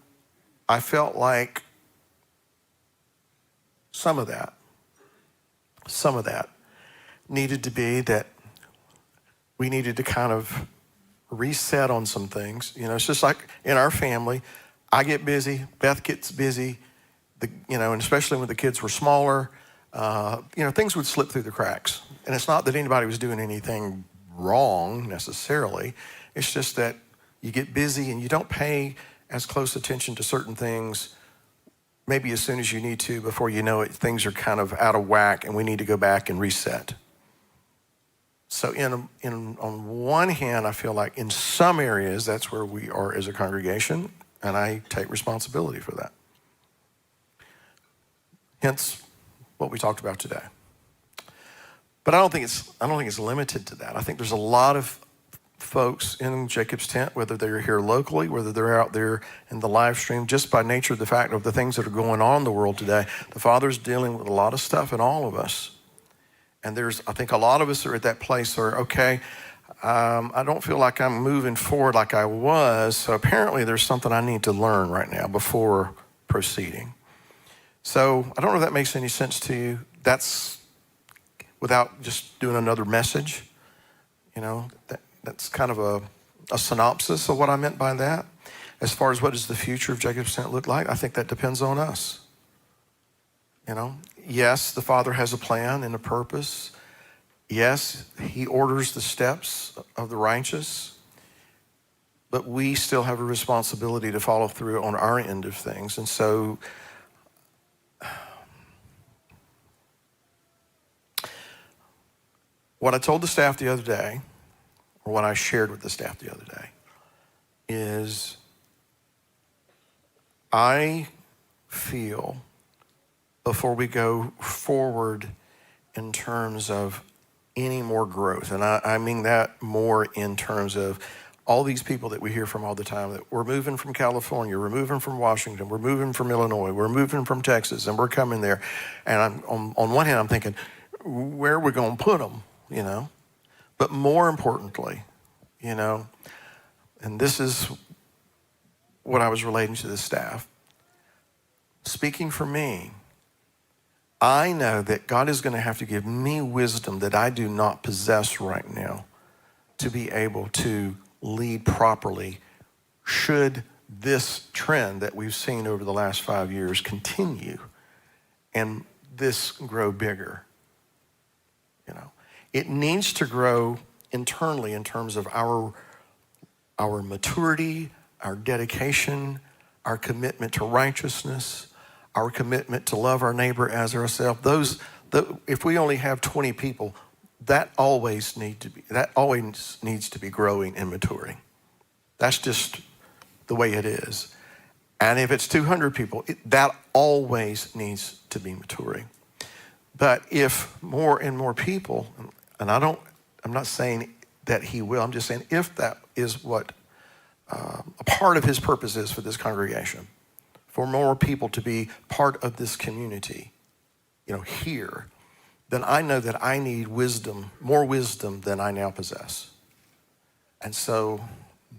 S2: I felt like some of that needed to be that we needed to kind of reset on some things. It's just like in our family, I get busy, Beth gets busy, and especially when the kids were smaller, things would slip through the cracks. And it's not that anybody was doing anything wrong necessarily. It's just that you get busy and you don't pay as close attention to certain things maybe as soon as you need to. Before you know it, things are kind of out of whack and we need to go back and reset. So on one hand, I feel like in some areas, that's where we are as a congregation, and I take responsibility for that. Hence what we talked about today. But I don't think it's limited to that. I think there's a lot of folks in Jacob's Tent, whether they're here locally, whether they're out there in the live stream, just by nature of the fact of the things that are going on in the world today, the Father's dealing with a lot of stuff in all of us. And I think a lot of us are at that place where, okay, I don't feel like I'm moving forward like I was, so apparently there's something I need to learn right now before proceeding. So I don't know if that makes any sense to you. That's without just doing another message. That's kind of a synopsis of what I meant by that. As far as what does the future of Jacob's Tent look like, I think that depends on us. Yes, the Father has a plan and a purpose. Yes, he orders the steps of the righteous, but we still have a responsibility to follow through on our end of things. And so what I told the staff the other day, or what I shared with the staff the other day, is I feel before we go forward in terms of any more growth, and I mean that more in terms of all these people that we hear from all the time, that we're moving from California, we're moving from Washington, we're moving from Illinois, we're moving from Texas, and we're coming there. And on one hand, I'm thinking, where are we going to put them, But more importantly, and this is what I was relating to the staff, speaking for me, I know that God is going to have to give me wisdom that I do not possess right now to be able to lead properly should this trend that we've seen over the last 5 years continue and this grow bigger. It needs to grow internally in terms of our maturity, our dedication, our commitment to righteousness, our commitment to love our neighbor as ourselves. If we only have 20 people, that always needs to be growing and maturing. That's just the way it is. And if it's 200 people, that always needs to be maturing. But if more and more people, and I'm not saying that he will, I'm just saying if that is what a part of his purpose is for this congregation, for more people to be part of this community, here, then I know that I need wisdom, more wisdom than I now possess. And so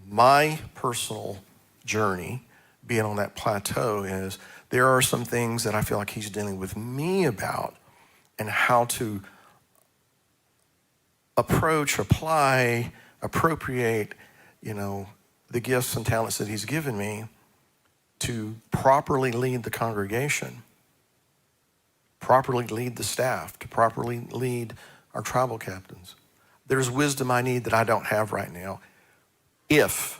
S2: my personal journey, being on that plateau, is there are some things that I feel like he's dealing with me about and how to approach, apply, appropriate, the gifts and talents that he's given me to properly lead the congregation, properly lead the staff, to properly lead our tribal captains. There's wisdom I need that I don't have right now if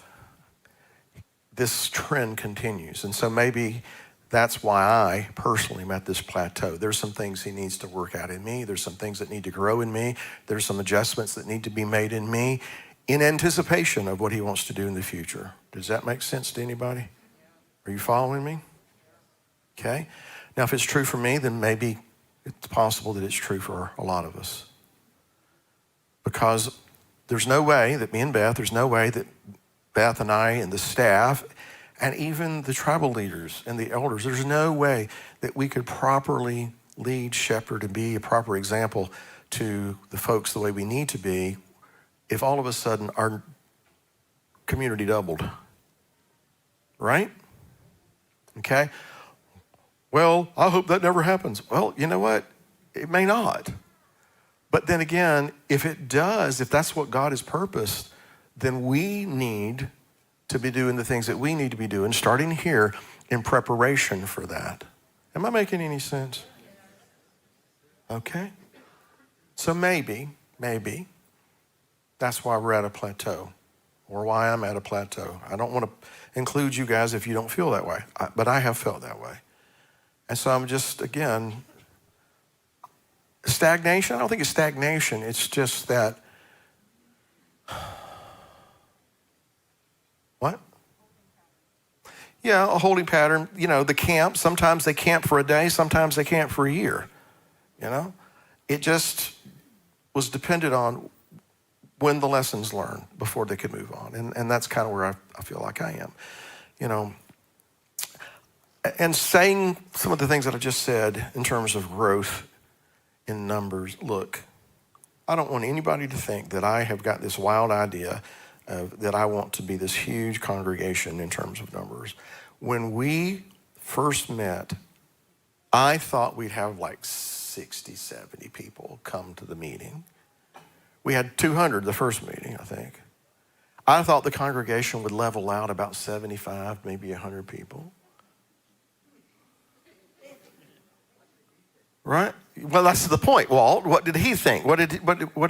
S2: this trend continues. And so maybe that's why I personally am at this plateau. There's some things he needs to work out in me. There's some things that need to grow in me. There's some adjustments that need to be made in me in anticipation of what he wants to do in the future. Does that make sense to anybody? Are you following me? Okay. Now, if it's true for me, then maybe it's possible that it's true for a lot of us. Because there's no way that me and Beth, there's no way that Beth and I and the staff and even the tribal leaders and the elders, there's no way that we could properly lead, shepherd, and be a proper example to the folks the way we need to be if all of a sudden our community doubled, right? Okay? Well, I hope that never happens. Well, you know what? It may not. But then again, if it does, if that's what God has purposed, then we need to be doing the things that we need to be doing, starting here in preparation for that. Am I making any sense? Okay. So maybe, that's why we're at a plateau, or why I'm at a plateau. I don't want to include you guys if you don't feel that way, but I have felt that way. And so I'm just, again, stagnation. I don't think it's stagnation. It's just that, what? Yeah, a holding pattern. You know, the camp, sometimes they camp for a day, sometimes they camp for a year. You know, it just was dependent on when the lessons learned before they could move on. And that's kind of where I feel like I am, you know. And saying some of the things that I just said in terms of growth in numbers, look, I don't want anybody to think that I have got this wild idea that I want to be this huge congregation in terms of numbers. When we first met, I thought we'd have like 60, 70 people come to the meeting. We had 200 the first meeting, I think. I thought the congregation would level out about 75, maybe 100 people. Right? Well, that's the point, Walt. What did he think? What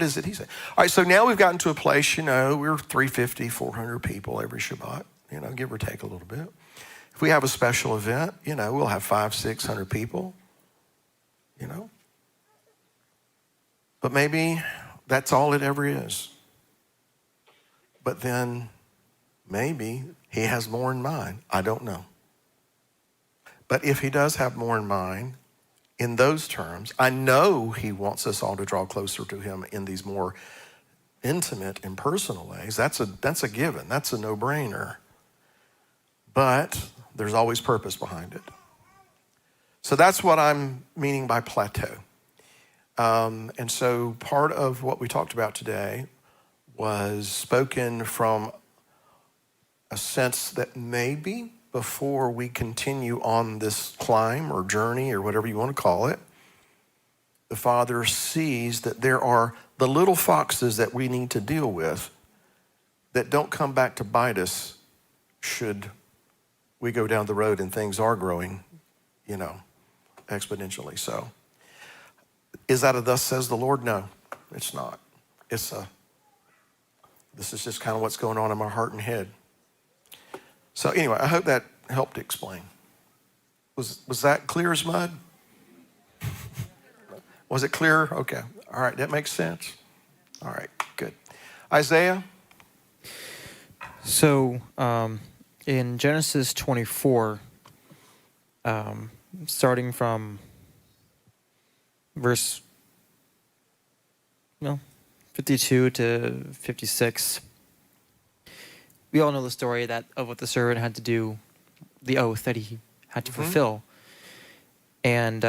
S2: is it he say? All right, so now we've gotten to a place, you know, we're 350, 400 people every Shabbat, you know, give or take a little bit. If we have a special event, you know, we'll have 500, 600 people, you know. But maybe that's all it ever is. But then maybe he has more in mind. I don't know. But if he does have more in mind, in those terms, I know he wants us all to draw closer to him in these more intimate and personal ways. That's a given. That's a no-brainer. But there's always purpose behind it. So that's what I'm meaning by plateau. And so part of what we talked about today was spoken from a sense that maybe before we continue on this climb or journey or whatever you want to call it, the Father sees that there are the little foxes that we need to deal with that don't come back to bite us should we go down the road and things are growing, you know, exponentially. So is that a thus says the Lord? No, it's not. This is just kind of what's going on in my heart and head. So anyway, I hope that helped explain. Was that clear as mud? Was it clear? Okay. All right, that makes sense. All right, good. Isaiah?
S16: So in Genesis 24, starting from verse 52 to 56, we all know the story of what the servant had to do, the oath that he had to fulfill. And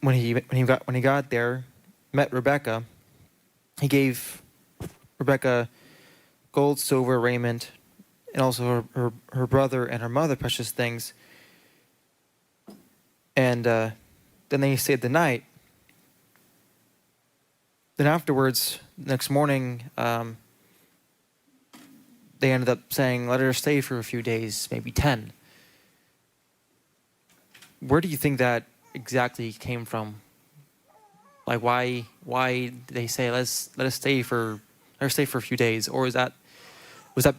S16: when he got there, met Rebekah, he gave Rebekah gold, silver, raiment, and also her brother and her mother precious things. And then they stayed the night. Then afterwards, next morning, they ended up saying, let her stay for a few days, maybe 10. Where do you think that exactly came from? Like, why did they say, let her stay for a few days? Or was that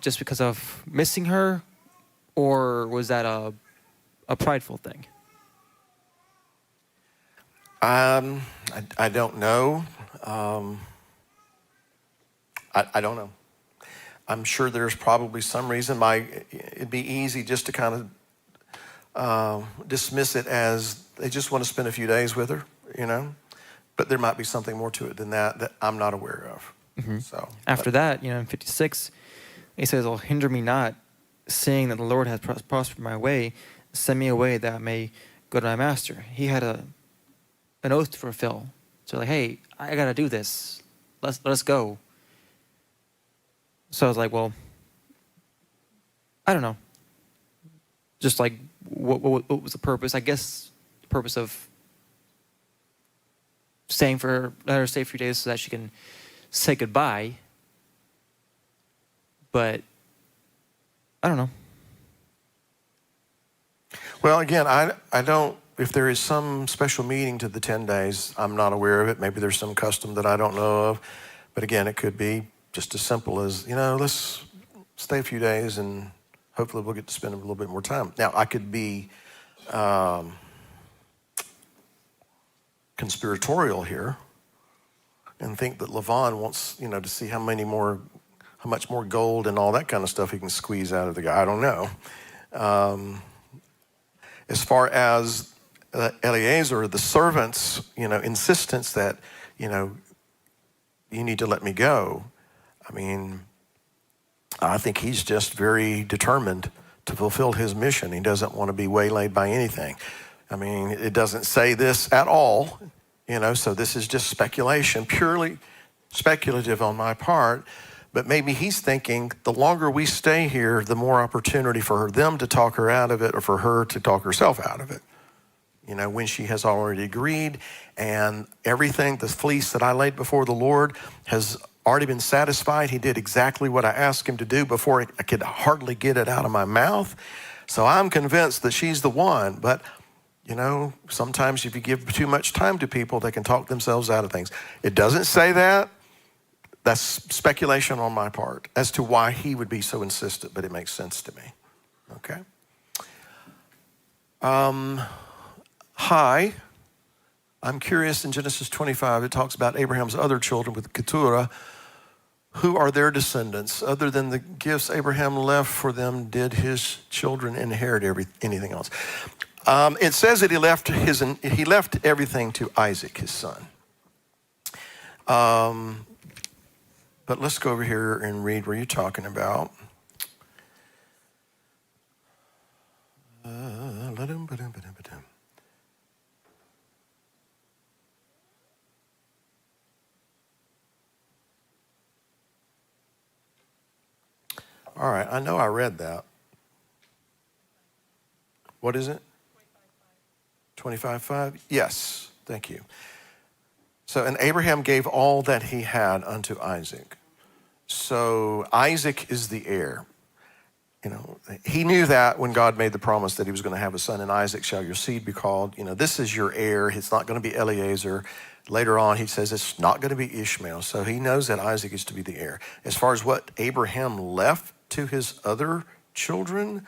S16: just because of missing her? Or was that a prideful thing?
S2: I don't know. I don't know. I'm sure there's probably some reason. It'd be easy just to kind of dismiss it as they just want to spend a few days with her, But there might be something more to it than that I'm not aware of. So
S16: After that, in 56, he says, "Oh, hinder me not, saying that the Lord has prospered my way. Send me away that I may go to my master." He had an oath to fulfill. So like, hey, I got to do this. Let us go. So I was like, well, I don't know. Just like, what was the purpose? I guess the purpose of let her stay a few days so that she can say goodbye. But I don't know.
S2: Well, again, I don't, if there is some special meaning to the 10 days, I'm not aware of it. Maybe there's some custom that I don't know of. But again, it could be just as simple as, let's stay a few days and hopefully we'll get to spend a little bit more time. Now, I could be conspiratorial here and think that Laban wants, to see how much more gold and all that kind of stuff he can squeeze out of the guy. I don't know. As far as Eliezer, the servant's, insistence that, you need to let me go. I mean, I think he's just very determined to fulfill his mission. He doesn't want to be waylaid by anything. I mean, it doesn't say this at all, so this is just speculation, purely speculative on my part. But maybe he's thinking the longer we stay here, the more opportunity for them to talk her out of it or for her to talk herself out of it. When she has already agreed and everything, the fleece that I laid before the Lord has already been satisfied. He did exactly what I asked him to do before I could hardly get it out of my mouth. So I'm convinced that she's the one. But, sometimes if you give too much time to people, they can talk themselves out of things. It doesn't say that. That's speculation on my part as to why he would be so insistent, but it makes sense to me. Okay. Hi. I'm curious, in Genesis 25, it talks about Abraham's other children with Keturah. Who are their descendants? Other than the gifts Abraham left for them, did his children inherit anything else? It says that he left everything to Isaac, his son. But let's go over here and read where you're talking about. All right, I know I read that. What is it? 25:5? Yes, thank you. So, and Abraham gave all that he had unto Isaac. So Isaac is the heir. He knew that when God made the promise that he was going to have a son, and Isaac shall your seed be called. This is your heir. It's not going to be Eliezer. Later on, he says it's not going to be Ishmael. So he knows that Isaac is to be the heir. As far as what Abraham left to his other children,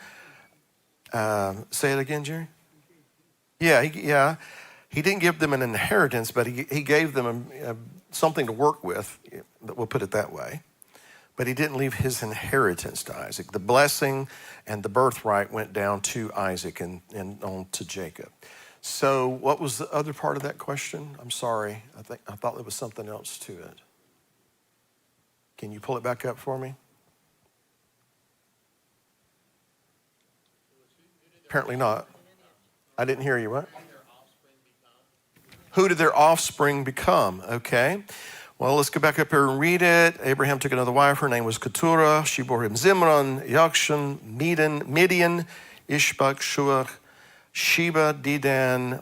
S2: say it again, Jerry? Yeah. He didn't give them an inheritance, but he gave them something to work with. We'll put it that way. But he didn't leave his inheritance to Isaac. The blessing and the birthright went down to Isaac and on to Jacob. So what was the other part of that question? I'm sorry. I thought there was something else to it. Can you pull it back up for me? Apparently not. I didn't hear you. What? Who did their offspring become? Okay. Well, let's go back up here and read it. Abraham took another wife. Her name was Keturah. She bore him Zimran, Yokshan, Midian, Ishbak, Shuach, Sheba, Dedan.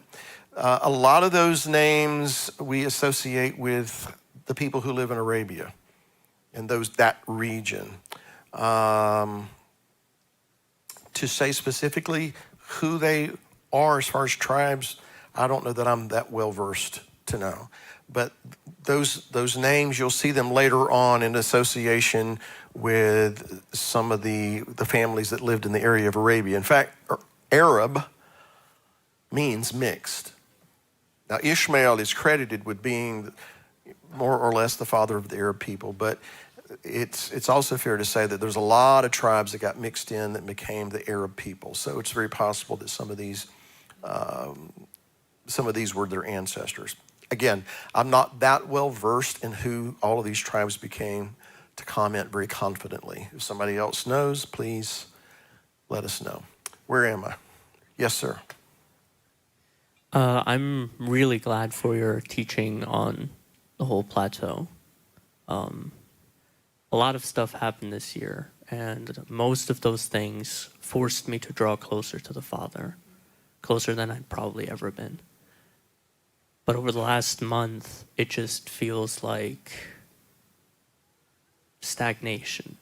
S2: A lot of those names we associate with the people who live in Arabia and that region. To say specifically who they are as far as tribes, I don't know that I'm that well versed to know. But those names, you'll see them later on in association with some of the families that lived in the area of Arabia. In fact, Arab means mixed. Now, Ishmael is credited with being more or less the father of the Arab people, but it's also fair to say that there's a lot of tribes that got mixed in that became the Arab people. So it's very possible that some of these were their ancestors. Again, I'm not that well versed in who all of these tribes became to comment very confidently. If somebody else knows, please let us know. Where am I? Yes, sir.
S5: I'm really glad for your teaching on the whole plateau. A lot of stuff happened this year, and most of those things forced me to draw closer to the Father, closer than I'd probably ever been. But over the last month, it just feels like stagnation,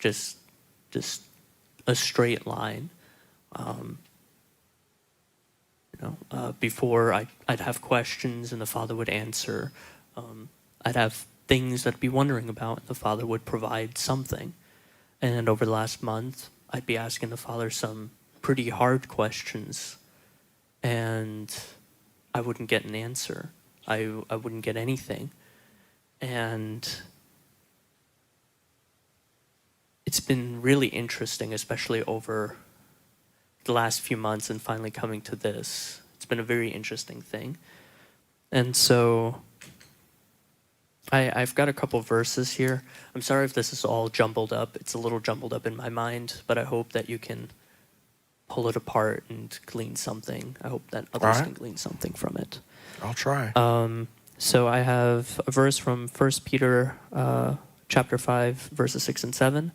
S5: just a straight line. Before I'd have questions and the Father would answer. I'd have things I'd be wondering about and the Father would provide something. And over the last month, I'd be asking the Father some pretty hard questions and I wouldn't get an answer. I wouldn't get anything. And it's been really interesting, especially over the last few months and finally coming to this. It's been a very interesting thing. And so I've got a couple verses here. I'm sorry if this is all jumbled up. It's a little jumbled up in my mind, but I hope that you can pull it apart and glean something. I hope that others can glean something from it.
S2: I'll try.
S5: So I have a verse from 1 Peter chapter 5, verses 6 and 7.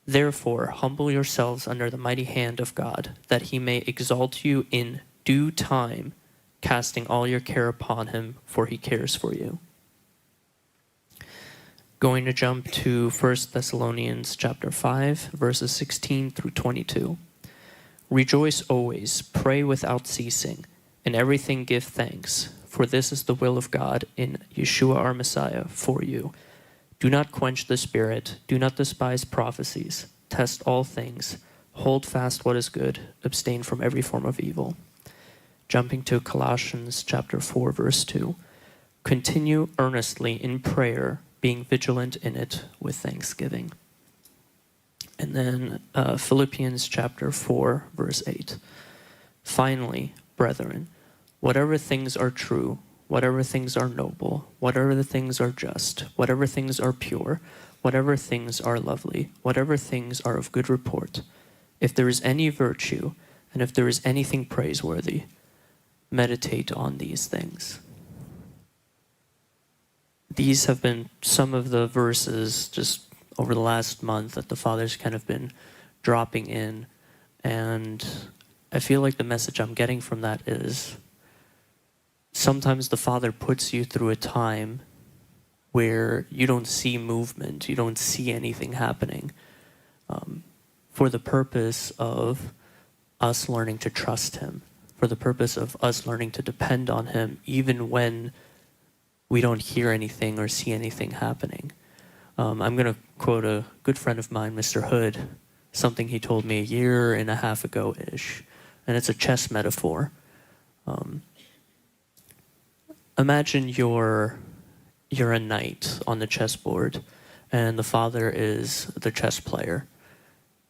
S5: Therefore, humble yourselves under the mighty hand of God, that he may exalt you in due time, casting all your care upon him, for he cares for you. Going to jump to 1 Thessalonians chapter 5, verses 16 through 22. Rejoice always, pray without ceasing, in everything give thanks, for this is the will of God in Yeshua our Messiah for you. Do not quench the spirit, do not despise prophecies, test all things, hold fast what is good, abstain from every form of evil. Jumping to Colossians chapter 4, verse 2. Continue earnestly in prayer, being vigilant in it with thanksgiving. And then Philippians chapter 4, verse 8. Finally, brethren, whatever things are true, whatever things are noble, whatever the things are just, whatever things are pure, whatever things are lovely, whatever things are of good report, if there is any virtue, and if there is anything praiseworthy, meditate on these things. These have been some of the verses just over the last month that the Father's kind of been dropping in, and I feel like the message I'm getting from that is sometimes the Father puts you through a time where you don't see movement, you don't see anything happening, for the purpose of us learning to trust him, for the purpose of us learning to depend on him, even when we don't hear anything or see anything happening. I'm going to quote a good friend of mine, Mr. Hood, something he told me a year and a half ago-ish, and it's a chess metaphor. Imagine you're a knight on the chessboard, and the Father is the chess player.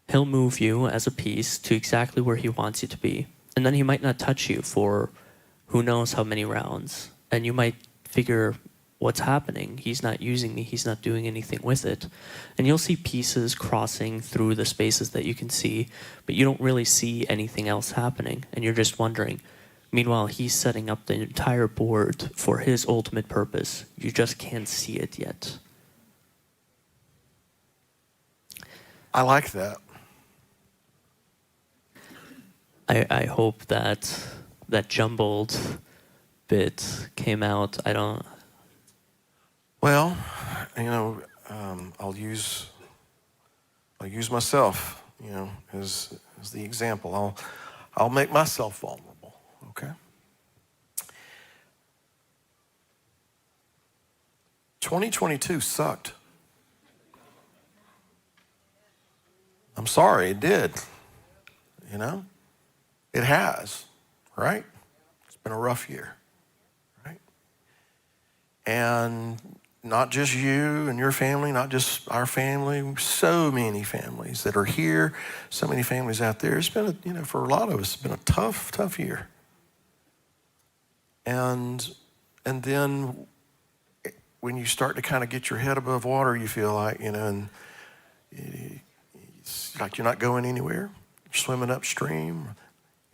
S5: He'll move you as a piece to exactly where he wants you to be, and then he might not touch you for who knows how many rounds, and you might figure what's happening. He's not using me, he's not doing anything with it. And you'll see pieces crossing through the spaces that you can see, but you don't really see anything else happening, and you're just wondering. Meanwhile, he's setting up the entire board for his ultimate purpose. You just can't see it yet.
S2: I like that.
S5: I hope that that jumbled bit came out. I don't.
S2: Well, I'll use myself, as the example. I'll make myself vulnerable. Okay. 2022 sucked. I'm sorry, it did. It has, right? It's been a rough year, right? And not just you and your family, not just our family, so many families that are here, so many families out there. It's been, for a lot of us, it's been a tough, tough year. And then when you start to kind of get your head above water, you feel like, and it's like you're not going anywhere. You're swimming upstream,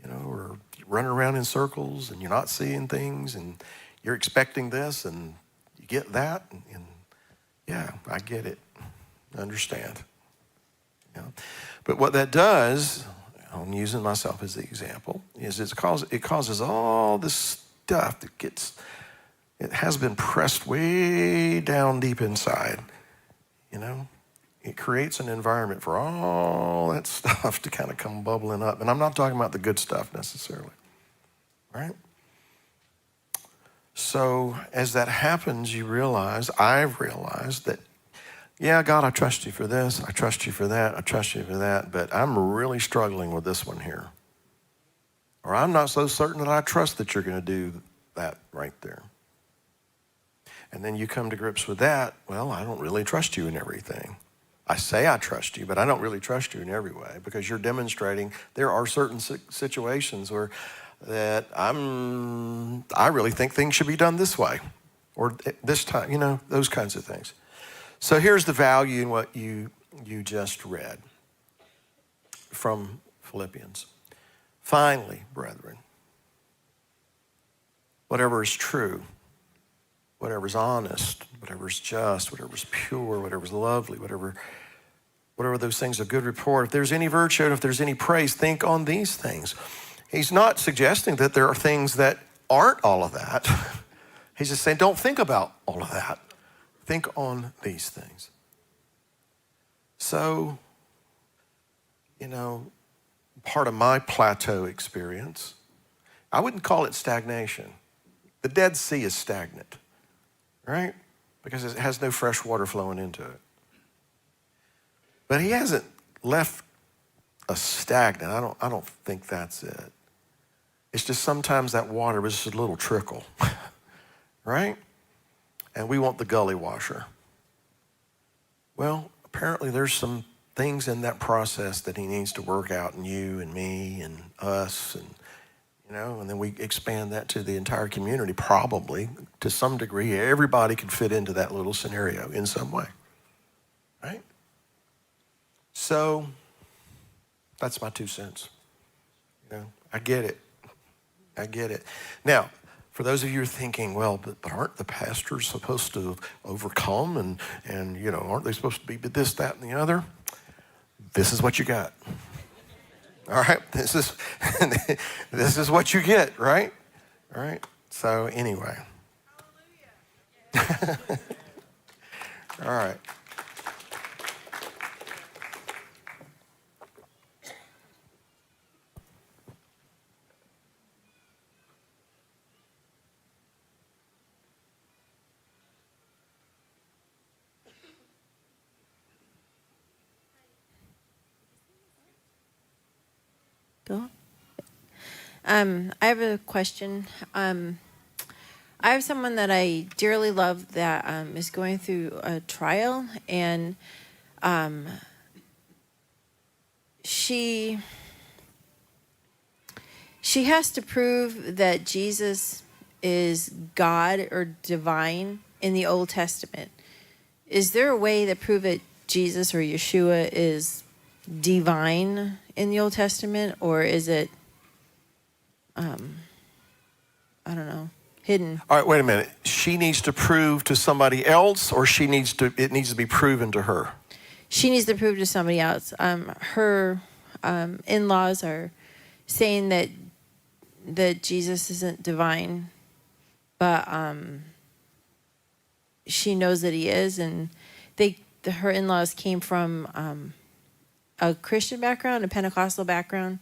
S2: or running around in circles, and you're not seeing things, and you're expecting this, and you get that, and yeah, I get it. I understand. But what that does, I'm using myself as the example, is it causes all this stuff that it has been pressed way down deep inside, It creates an environment for all that stuff to kind of come bubbling up. And I'm not talking about the good stuff necessarily, right? So as that happens, I've realized that, yeah, God, I trust you for this. I trust you for that. I trust you for that. But I'm really struggling with this one here. Or I'm not so certain that I trust that you're going to do that right there. And then you come to grips with that. Well, I don't really trust you in everything. I say I trust you, but I don't really trust you in every way, because you're demonstrating there are certain situations where that I really think things should be done this way or this time, those kinds of things. So here's the value in what you just read from Philippians. Finally, brethren, whatever is true, whatever is honest, whatever is just, whatever is pure, whatever is lovely, whatever those things of good report, if there's any virtue and if there's any praise, think on these things. He's not suggesting that there are things that aren't all of that. He's just saying, don't think about all of that. Think on these things. So, part of my plateau experience, I wouldn't call it stagnation. The Dead Sea is stagnant, right? Because it has no fresh water flowing into it. But he hasn't left us stagnant. I don't think that's it. It's just sometimes that water was just a little trickle, right? And we want the gully washer. Well, apparently there's some things in that process that he needs to work out in you and me and us, and and then we expand that to the entire community, probably to some degree. Everybody could fit into that little scenario in some way, right? So that's my 2 cents. I get it. I get it. Now, for those of you who are thinking, well, but aren't the pastors supposed to overcome and aren't they supposed to be this, that, and the other? This is what you got. All right? This is what you get, right? All right? So anyway. All right.
S1: Bill? I have a question. I have someone that I dearly love that is going through a trial, and she has to prove that Jesus is God or divine in the Old Testament. Is there a way to prove that Jesus or Yeshua is divine in the Old Testament, or is it, I don't know, hidden?
S2: All right, wait a minute. She needs to prove to somebody else, or it needs to be proven to her?
S1: She needs to prove to somebody else. Her in-laws are saying that Jesus isn't divine, but she knows that he is, and her in-laws came from a Christian background, a Pentecostal background,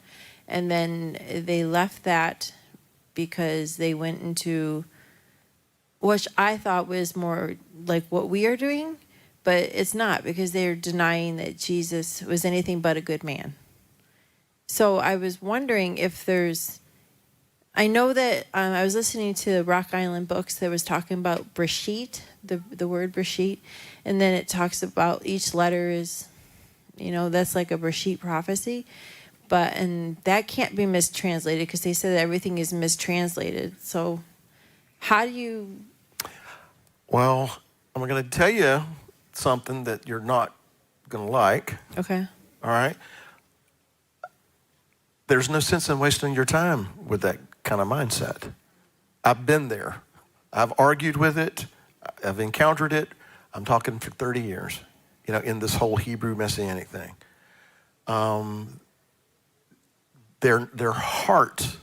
S1: and then they left that because they went into, which I thought was more like what we are doing, but it's not, because they're denying that Jesus was anything but a good man. So I was wondering if there's
S17: I know that I was listening to Rock Island Books that was talking about Breshit, the word Breshit, and then it talks about each letter is, that's like a Breshit prophecy, and that can't be mistranslated because they said that everything is mistranslated. So how do you?
S2: Well, I'm going to tell you something that you're not going to like.
S17: Okay.
S2: All right? There's no sense in wasting your time with that kind of mindset. I've been there. I've argued with it. I've encountered it. I'm talking for 30 years, in this whole Hebrew Messianic thing. Their heart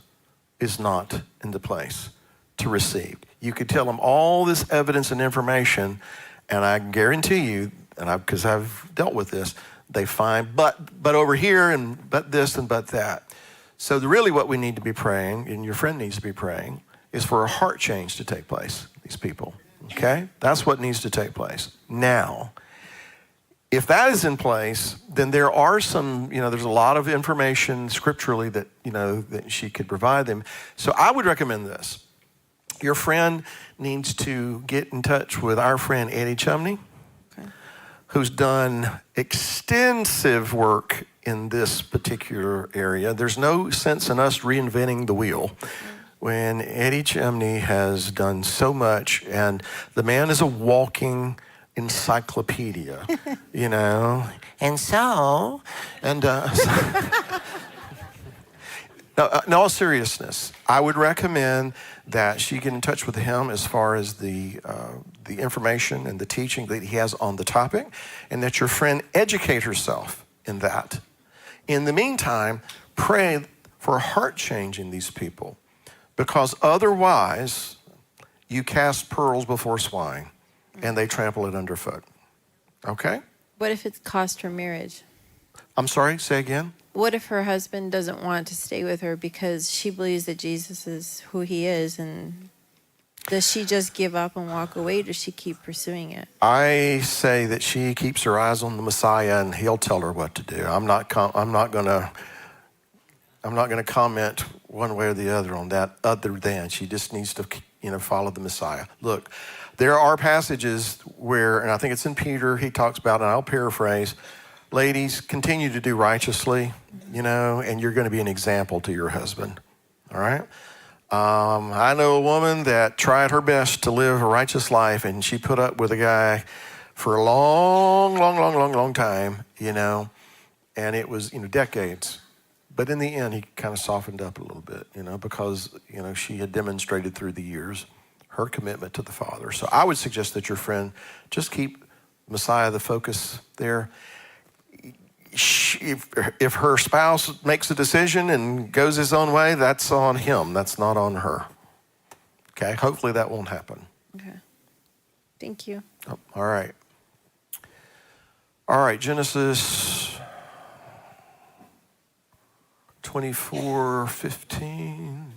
S2: is not in the place to receive. You could tell them all this evidence and information, and I guarantee you, because I've dealt with this, they find but over here and but this and but that. So really what we need to be praying, and your friend needs to be praying, is for a heart change to take place, these people, okay? That's what needs to take place. Now, if that is in place, then there are some, there's a lot of information scripturally that, that she could provide them. So I would recommend this. Your friend needs to get in touch with our friend Eddie Chumney, who's done extensive work in this particular area. There's no sense in us reinventing the wheel when Eddie Chumney has done so much, and the man is a walking encyclopedia, And so, in all seriousness, I would recommend that she get in touch with him as far as the information and the teaching that he has on the topic, and that your friend educate herself in that. In the meantime, pray for a heart change in these people, because otherwise you cast pearls before swine and they trample it underfoot. Okay?
S17: What if it's cost her marriage?
S2: I'm sorry, say again?
S17: What if her husband doesn't want to stay with her because she believes that Jesus is who he is, and does she just give up and walk away, or does she keep pursuing it?
S2: I say that she keeps her eyes on the Messiah, and he'll tell her what to do. I'm not going to comment one way or the other on that, other than she just needs to, follow the Messiah. Look, there are passages where, and I think it's in Peter, he talks about, and I'll paraphrase, ladies, continue to do righteously, and you're going to be an example to your husband, all right? I know a woman that tried her best to live a righteous life, and she put up with a guy for a long time, and it was, decades. But in the end, he kind of softened up a little bit, because, she had demonstrated through the years her commitment to the Father. So I would suggest that your friend just keep Messiah the focus there. If her spouse makes a decision and goes his own way, that's on him. That's not on her. Okay? Hopefully that won't happen.
S17: Okay. Thank you.
S2: Oh, all right. All right, Genesis 24:15.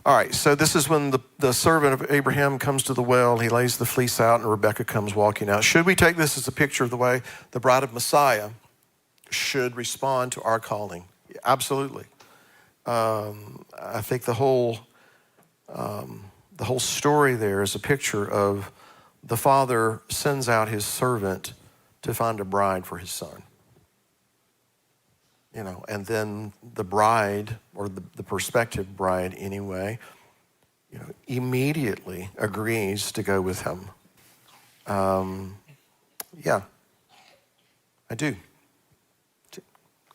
S2: All right, so this is when the servant of Abraham comes to the well. He lays the fleece out, and Rebekah comes walking out. Should we take this as a picture of the way the bride of Messiah should respond to our calling? Absolutely. I think the whole story there is a picture of the father sends out his servant to find a bride for his son. And then the bride, or the prospective bride anyway, immediately agrees to go with him. Yeah, I do.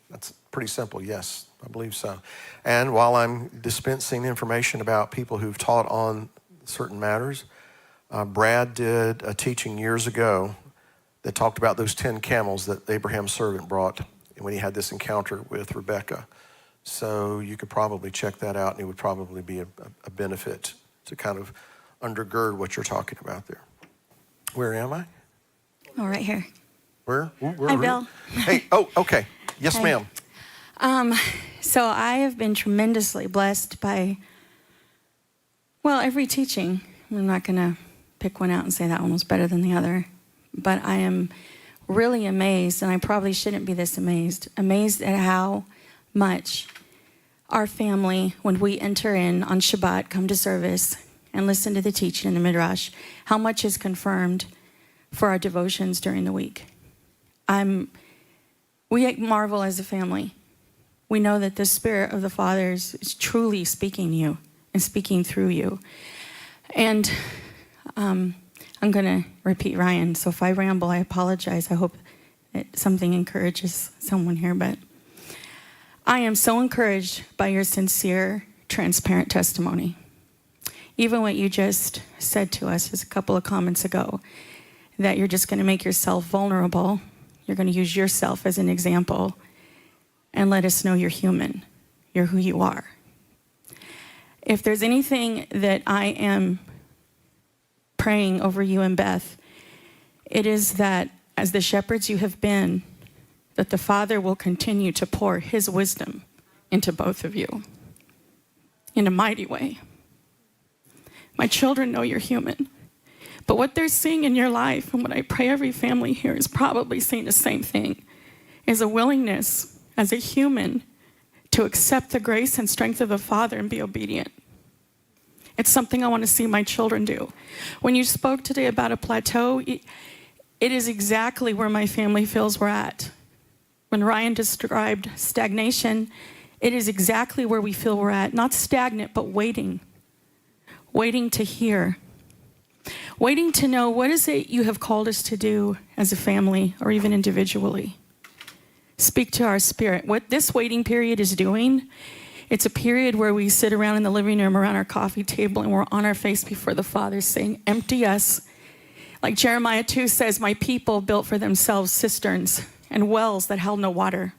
S2: That's pretty simple, yes, I believe so. And while I'm dispensing information about people who've taught on certain matters, Brad did a teaching years ago that talked about those 10 camels that Abraham's servant brought when he had this encounter with Rebekah. So you could probably check that out, and it would probably be a benefit to kind of undergird what you're talking about there. Where am I?
S18: Oh, right here.
S2: Where?
S18: Hi, Bill.
S2: Hey, oh, okay. Yes, ma'am.
S18: So I have been tremendously blessed by, every teaching. I'm not going to pick one out and say that one was better than the other, but I am really amazed, and I probably shouldn't be this amazed at how much our family, when we enter in on Shabbat, come to service, and listen to the teaching in the Midrash, how much is confirmed for our devotions during the week. We marvel as a family. We know that the Spirit of the Father is truly speaking to you and speaking through you. And I'm going to repeat Ryan, so if I ramble, I apologize. I hope that something encourages someone here, but I am so encouraged by your sincere, transparent testimony. Even what you just said to us just a couple of comments ago, that you're just going to make yourself vulnerable. You're going to use yourself as an example and let us know you're human. You're who you are. If there's anything that I am praying over you and Beth, it is that as the shepherds you have been, that the Father will continue to pour his wisdom into both of you in a mighty way. My children know you're human, but what they're seeing in your life, and what I pray every family here is probably seeing the same thing, is a willingness as a human to accept the grace and strength of the Father and be obedient. It's something I want to see my children do. When you spoke today about a plateau, it is exactly where my family feels we're at. When Ryan described stagnation, it is exactly where we feel we're at. Not stagnant, but waiting. Waiting to hear. Waiting to know what is it you have called us to do as a family or even individually. Speak to our spirit. What this waiting period is doing, it's a period where we sit around in the living room around our coffee table and we're on our face before the Father saying, empty us. Like Jeremiah 2 says, my people built for themselves cisterns and wells that held no water.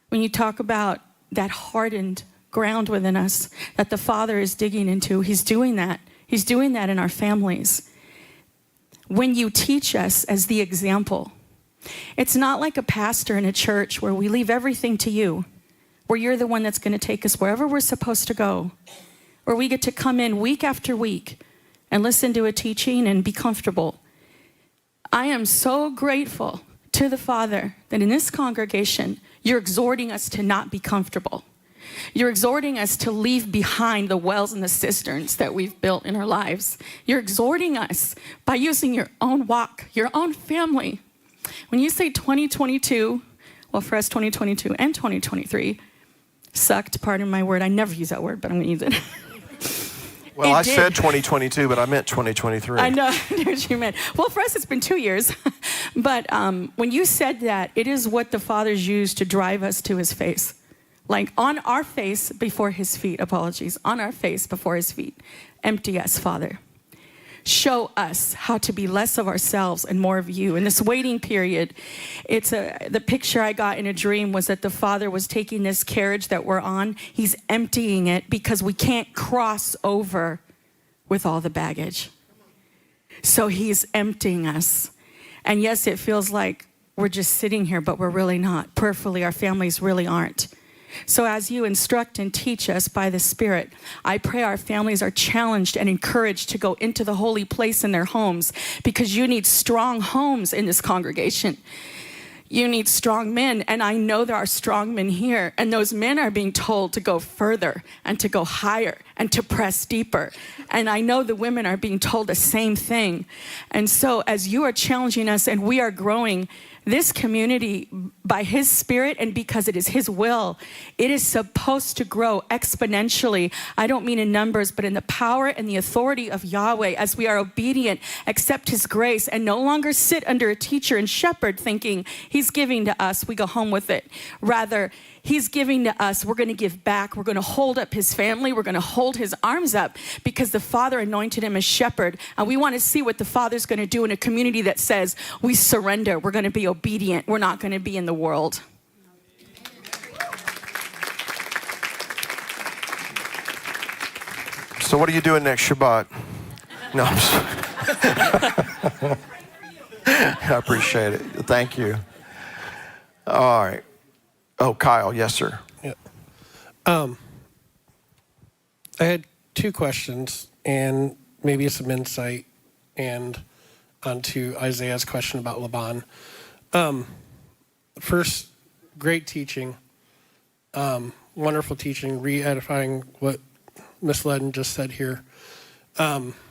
S18: When you talk about that hardened ground within us that the Father is digging into, he's doing that. He's doing that in our families. When you teach us as the example, it's not like a pastor in a church where we leave everything to you, where you're the one that's going to take us wherever we're supposed to go, where we get to come in week after week and listen to a teaching and be comfortable. I am so grateful to the Father that in this congregation, you're exhorting us to not be comfortable. You're exhorting us to leave behind the wells and the cisterns that we've built in our lives. You're exhorting us by using your own walk, your own family. When you say 2022, well, for us, 2022 and 2023 sucked, pardon my word. I never use that word, but I'm going to use it.
S2: Well, I said 2022, but I meant 2023.
S18: I know what you meant. Well, for us, it's been 2 years. But when you said that, it is what the Father's used to drive us to his face. Like on our face before his feet, apologies, on our face before his feet. Empty us, Father. Show us how to be less of ourselves and more of you. In this waiting period, the picture I got in a dream was that the Father was taking this carriage that we're on. He's emptying it because we can't cross over with all the baggage. So he's emptying us. And yes, it feels like we're just sitting here, but we're really not. Prayerfully, our families really aren't. So as you instruct and teach us by the Spirit, I pray our families are challenged and encouraged to go into the holy place in their homes, because you need strong homes in this congregation. You need strong men, and I know there are strong men here, and those men are being told to go further and to go higher and to press deeper. And I know the women are being told the same thing. And so as you are challenging us and we are growing, this community, by his Spirit and because it is his will, it is supposed to grow exponentially. I don't mean in numbers, but in the power and the authority of Yahweh as we are obedient, accept his grace, and no longer sit under a teacher and shepherd thinking he's giving to us, we go home with it. Rather, he's giving to us, we're going to give back. We're going to hold up his family. We're going to hold his arms up because the Father anointed him as shepherd. And we want to see what the Father's going to do in a community that says, we surrender. We're going to be obedient. We're not going to be in the world.
S2: So what are you doing next Shabbat? No, I'm sorry. I appreciate it. Thank you. All right. Oh, Kyle, yes, sir.
S19: Yeah. I had two questions and maybe some insight and onto Isaiah's question about Laban. First, great teaching. Wonderful teaching, re-edifying what Miss Ledden just said here.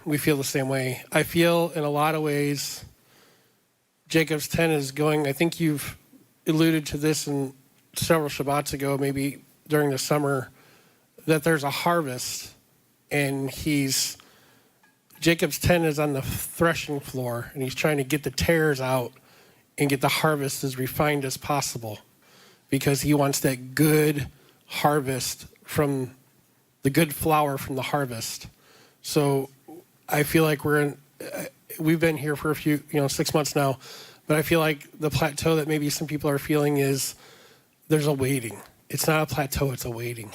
S19: We feel the same way. I feel in a lot of ways Jacob's 10 is going, I think you've alluded to this in several Shabbats ago, maybe during the summer, that there's a harvest, and Jacob's 10 is on the threshing floor, and he's trying to get the tares out and get the harvest as refined as possible, because he wants that good harvest from the good flour from the harvest. So I feel like we've been here for 6 months now, but I feel like the plateau that maybe some people are feeling is there's a waiting. It's not a plateau, it's a waiting.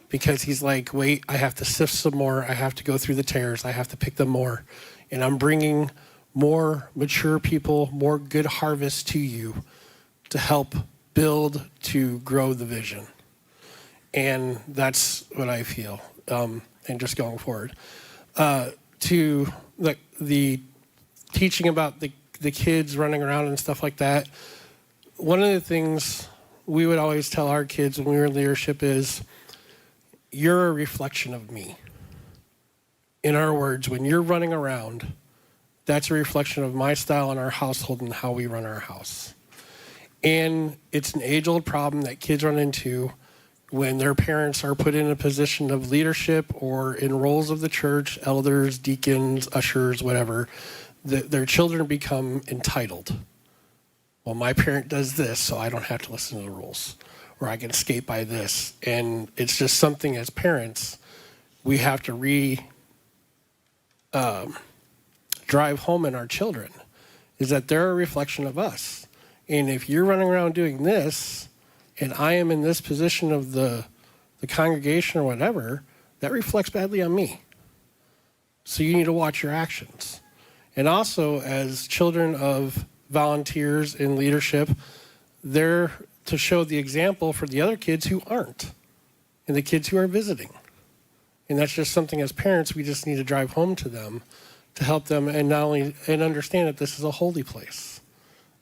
S19: Because he's like, wait, I have to sift some more. I have to go through the tares. I have to pick them more. And I'm bringing more mature people, more good harvest to you to help build, to grow the vision. And that's what I feel, and just going forward. To the teaching about the kids running around and stuff like that, one of the things we would always tell our kids when we were in leadership is, you're a reflection of me. In our words, when you're running around, that's a reflection of my style in our household and how we run our house. And it's an age-old problem that kids run into when their parents are put in a position of leadership or in roles of the church, elders, deacons, ushers, whatever, their children become entitled. Well, my parent does this, so I don't have to listen to the rules, or I can skate by this. And it's just something as parents, we have to drive home in our children, is that they're a reflection of us. And if you're running around doing this, and I am in this position of the congregation or whatever, that reflects badly on me. So you need to watch your actions. And also, as children of volunteers in leadership, they're to show the example for the other kids who aren't, and the kids who are visiting. And that's just something as parents we just need to drive home to them to help them, and not only and understand that this is a holy place.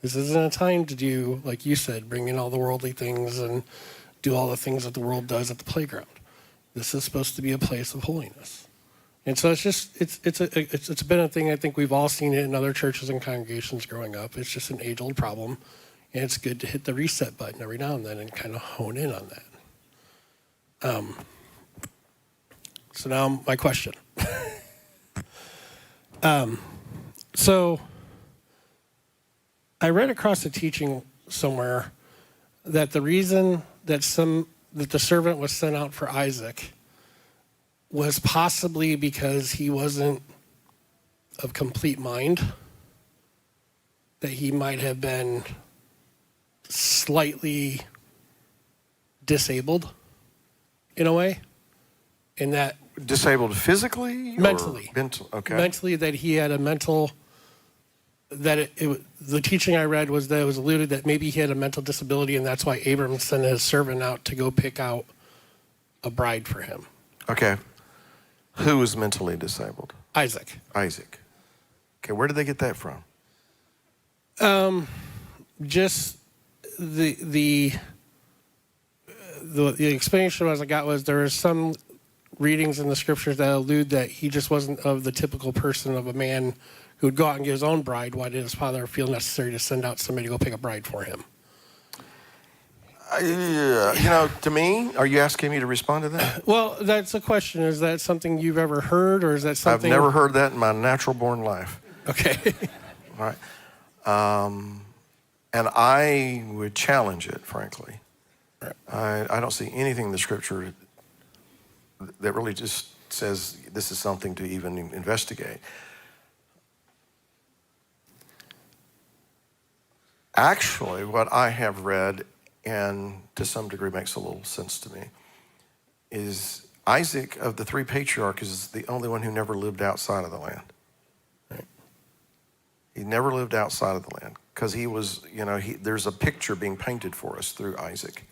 S19: This isn't a time to do, like you said, bring in all the worldly things and do all the things that the world does at the playground. This is supposed to be a place of holiness. And so it's been a thing, I think we've all seen it in other churches and congregations growing up. It's just an age-old problem, and it's good to hit the reset button every now and then and kind of hone in on that. So now my question. So I read across the teaching somewhere that the reason that the servant was sent out for Isaac was possibly because he wasn't of complete mind, that he might have been slightly disabled in a way, and that
S2: disabled physically,
S19: mentally,
S2: okay,
S19: mentally, that he had a mental. That the teaching I read was that it was alluded that maybe he had a mental disability, and that's why Abram sent his servant out to go pick out a bride for him.
S2: Okay. Who was mentally disabled?
S19: Isaac.
S2: Okay, where did they get that from?
S19: Just the explanation as I got was there are some readings in the scriptures that allude that he just wasn't of the typical person of a man who would go out and get his own bride. Why did his father feel necessary to send out somebody to go pick a bride for him?
S2: To me, are you asking me to respond to that?
S19: Well, that's a question. Is that something you've ever heard, or is that something?
S2: I've never heard that in my natural-born life.
S19: Okay.
S2: All right. And I would challenge it, frankly. Right. I don't see anything in the scripture that really just says this is something to even investigate. Actually, what I have read, and to some degree makes a little sense to me, is Isaac of the three patriarchs is the only one who never lived outside of the land. Right? He never lived outside of the land because he was, there's a picture being painted for us through Isaac.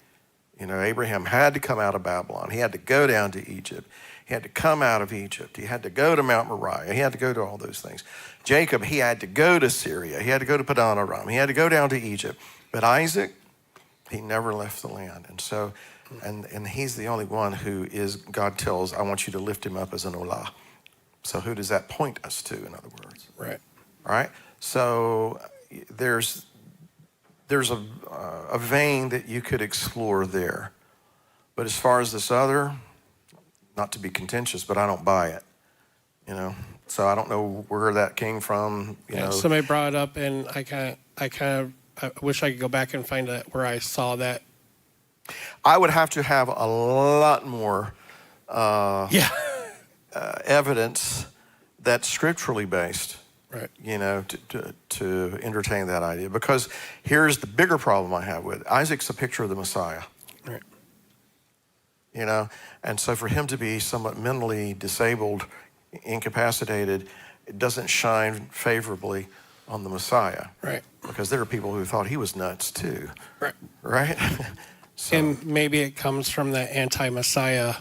S2: Abraham had to come out of Babylon. He had to go down to Egypt. He had to come out of Egypt. He had to go to Mount Moriah. He had to go to all those things. Jacob, he had to go to Syria. He had to go to Padan Aram. He had to go down to Egypt. But Isaac, he never left the land. And so And he's the only one who is, God tells, I want you to lift him up as an olah. So who does that point us to, in other words?
S19: Right.
S2: All right? So there's a vein that you could explore there. But as far as this other, not to be contentious, but I don't buy it, you know? So I don't know where that came from, you know.
S19: Somebody brought it up, and I wish I could go back and find out where I saw that.
S2: I would have to have a lot more evidence that's scripturally based,
S19: right?
S2: You know, to entertain that idea. Because here's the bigger problem I have with it. Isaac's a picture of the Messiah,
S19: right?
S2: You know, and so for him to be somewhat mentally disabled, incapacitated, it doesn't shine favorably on the Messiah,
S19: right?
S2: Because there are people who thought he was nuts too,
S19: right?
S2: Right? So,
S19: and maybe it comes from that anti-Messiah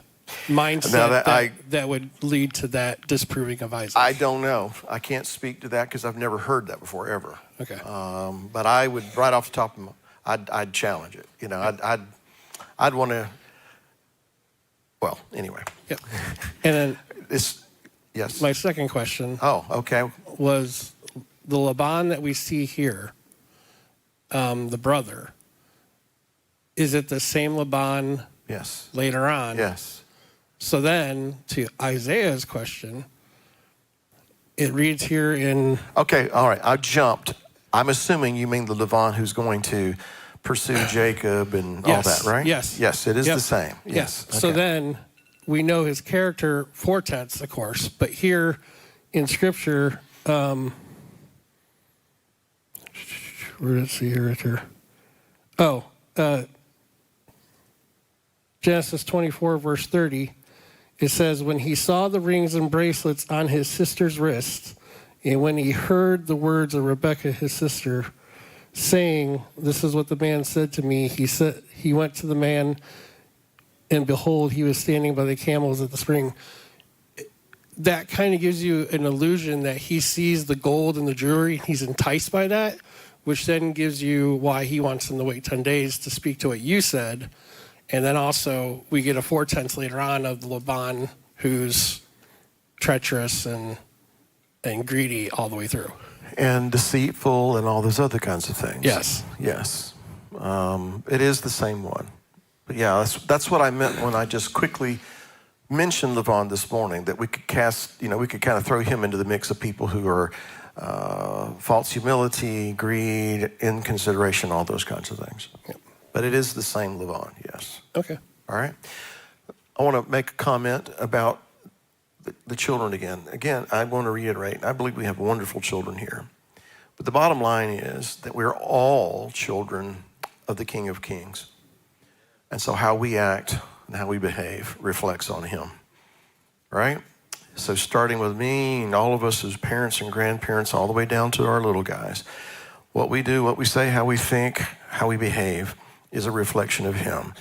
S19: mindset that would lead to that disproving of Isaac.
S2: I don't know. I can't speak to that because I've never heard that before, ever.
S19: Okay.
S2: But I would, right off the top of I'd challenge it. You know, I'd want to. Well, anyway.
S19: Yeah. And then
S2: yes.
S19: My second question.
S2: Oh, okay.
S19: Was the Laban that we see here, the brother? Is it the same Laban?
S2: Yes.
S19: Later on.
S2: Yes.
S19: So then, to Isaiah's question, it reads here in.
S2: Okay, all right. I jumped. I'm assuming you mean the Laban who's going to pursue Jacob and all that, right?
S19: Yes.
S2: Yes, it is the same.
S19: Yes.
S2: Okay.
S19: So then we know his character foretells, of course, but here in Scripture, where did it see here? Right here. Oh, Genesis 24, verse 30. It says, when he saw the rings and bracelets on his sister's wrists, and when he heard the words of Rebekah, his sister, saying, this is what the man said to me, he went to the man, and behold, he was standing by the camels at the spring. That kind of gives you an illusion that he sees the gold and the jewelry, and he's enticed by that, which then gives you why he wants him to wait 10 days to speak to what you said. And then also, we get a foretense later on of the Laban who's treacherous and greedy all the way through.
S2: And deceitful and all those other kinds of things.
S19: Yes.
S2: Yes. It is the same one. But yeah, that's what I meant when I just quickly mentioned Laban this morning, that we could we could kind of throw him into the mix of people who are false humility, greed, inconsideration, all those kinds of things. Yep. But it is the same Laban, yes.
S19: Okay.
S2: All right. I want to make a comment about the children again. Again, I want to reiterate, I believe we have wonderful children here. But the bottom line is that we're all children of the King of Kings. And so how we act and how we behave reflects on him, right? So starting with me and all of us as parents and grandparents, all the way down to our little guys, what we do, what we say, how we think, how we behave is a reflection of him.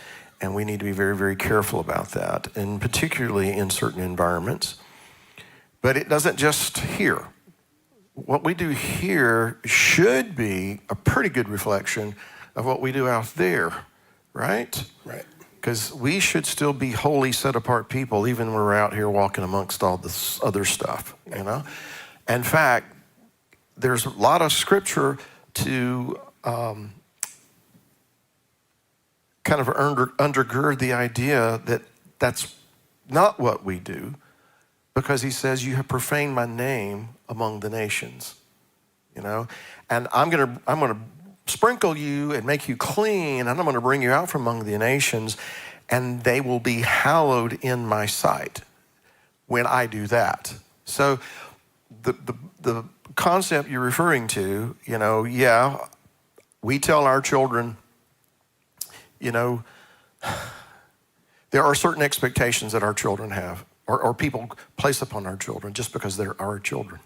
S2: And we need to be very, very careful about that, and particularly in certain environments. But it doesn't just here. What we do here should be a pretty good reflection of what we do out there, right?
S19: Right.
S2: Because we should still be holy, set-apart people, even when we're out here walking amongst all this other stuff, you know? In fact, there's a lot of scripture to kind of undergird the idea that that's not what we do, because he says, you have profaned my name among the nations, you know? And I'm gonna sprinkle you and make you clean, and I'm gonna bring you out from among the nations, and they will be hallowed in my sight when I do that. So the concept you're referring to, you know, yeah, we tell our children, you know, there are certain expectations that our children have, or people place upon our children just because they're our children.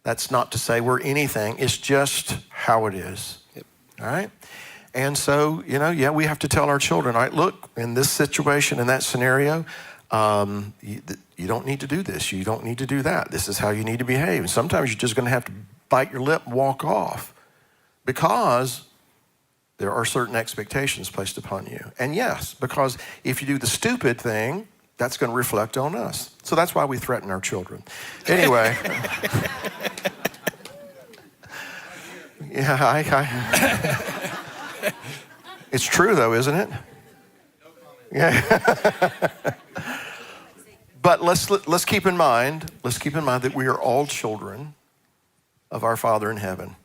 S2: That's not to say we're anything. It's just how it is.
S19: Yep.
S2: All right? And so, you know, yeah, we have to tell our children, all right, look, in this situation, in that scenario, you don't need to do this. You don't need to do that. This is how you need to behave. And sometimes you're just going to have to bite your lip and walk off, because there are certain expectations placed upon you. And yes, because if you do the stupid thing, that's going to reflect on us. So that's why we threaten our children. Anyway. Yeah, it's true though, isn't it? Yeah. But let's keep in mind that we are all children of our Father in heaven.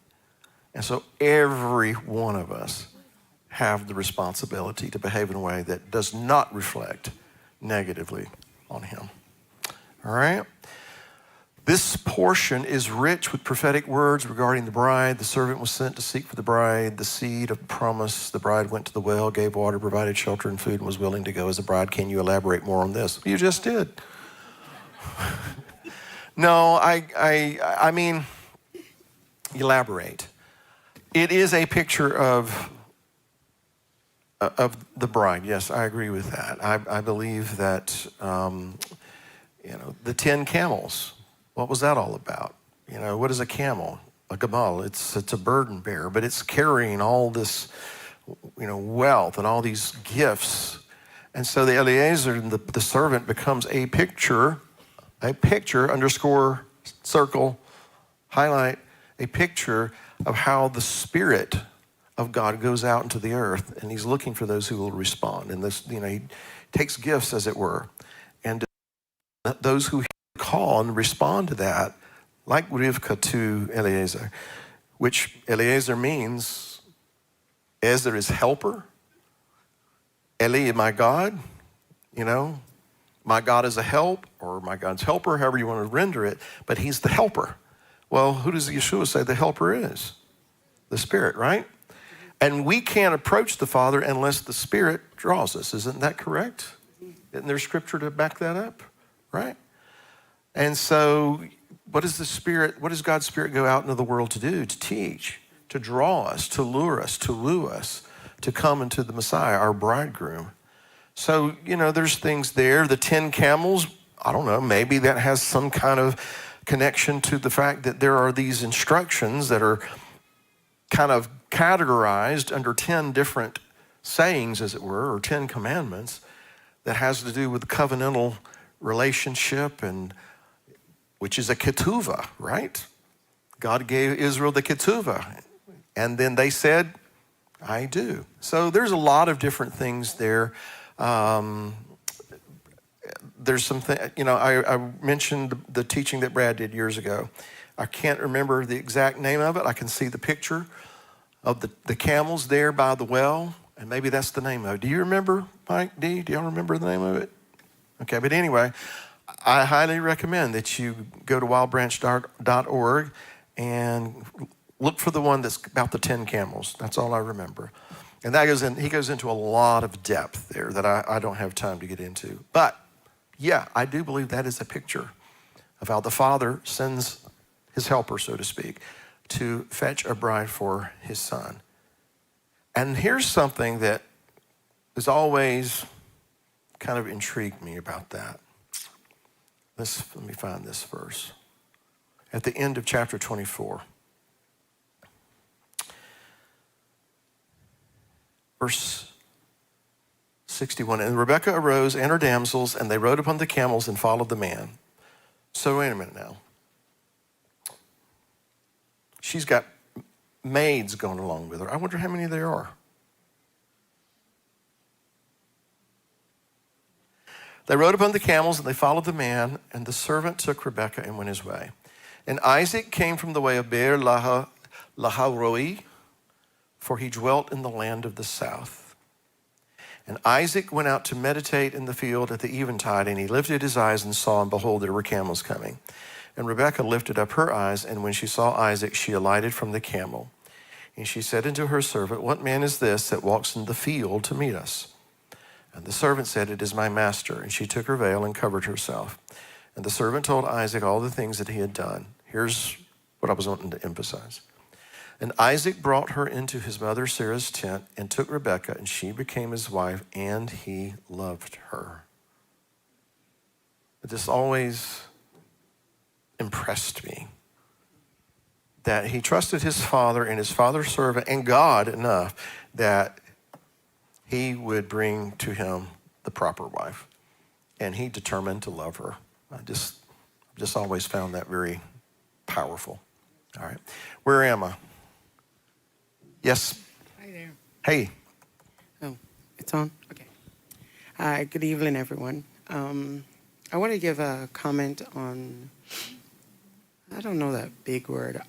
S2: And so every one of us have the responsibility to behave in a way that does not reflect negatively on him. All right? This portion is rich with prophetic words regarding the bride. The servant was sent to seek for the bride, the seed of promise. The bride went to the well, gave water, provided shelter and food, and was willing to go as a bride. Can you elaborate more on this? You just did. No, I mean, elaborate. It is a picture of the bride. Yes, I agree with that. I believe that, the 10 camels, what was that all about? What is a camel? A gamal, it's a burden bearer, but it's carrying all this, wealth and all these gifts. And so the Eliezer, the servant, becomes a picture, underscore, circle, highlight, a picture of how the Spirit of God goes out into the earth, and he's looking for those who will respond. And this, he takes gifts, as it were, and those who call and respond to that, like Rivka to Eliezer, which Eliezer means Ezer is helper. Eli, my God, my God is a help, or my God's helper, however you want to render it, but he's the helper. Well, who does Yeshua say the helper is? The Spirit, right? And we can't approach the Father unless the Spirit draws us. Isn't that correct? Isn't there scripture to back that up? Right? And so what does God's Spirit go out into the world to do? To teach, to draw us, to lure us, to woo us, to come into the Messiah, our bridegroom. So, there's things there. The 10 camels, I don't know, maybe that has some kind of connection to the fact that there are these instructions that are kind of categorized under 10 different sayings, as it were, or 10 commandments that has to do with covenantal relationship, and which is a ketuvah, right? God gave Israel the ketuvah, and then they said, I do. So there's a lot of different things there. There's something, I mentioned the teaching that Brad did years ago. I can't remember the exact name of it. I can see the picture of the camels there by the well, and maybe that's the name of it. Do you remember, Mike D? Do y'all remember the name of it? Okay, but anyway, I highly recommend that you go to wildbranch.org and look for the one that's about the 10 camels. That's all I remember. And he goes into a lot of depth there that I don't have time to get into. But yeah, I do believe that is a picture of how the Father sends his helper, so to speak, to fetch a bride for his son. And here's something that has always kind of intrigued me about that. Let me find this verse. At the end of chapter 24. Verse 61, and Rebekah arose and her damsels, and they rode upon the camels and followed the man. So wait a minute now. She's got maids going along with her. I wonder how many there are. They rode upon the camels and they followed the man, and the servant took Rebekah and went his way. And Isaac came from the way of Beer Lahairoi, for he dwelt in the land of the south. And Isaac went out to meditate in the field at the eventide, and he lifted his eyes and saw, and behold, there were camels coming. And Rebekah lifted up her eyes, and when she saw Isaac, she alighted from the camel. And she said unto her servant, what man is this that walks in the field to meet us? And the servant said, it is my master. And she took her veil and covered herself. And the servant told Isaac all the things that he had done. Here's what I was wanting to emphasize. And Isaac brought her into his mother Sarah's tent and took Rebekah, and she became his wife, and he loved her. This always impressed me that he trusted his father and his father's servant and God enough that he would bring to him the proper wife. And he determined to love her. I just always found that very powerful. All right. Where am I? Yes.
S20: Hi there.
S2: Hey.
S20: Oh, it's on? Okay. Hi, good evening, everyone. I want to give a comment on, I don't know that big word,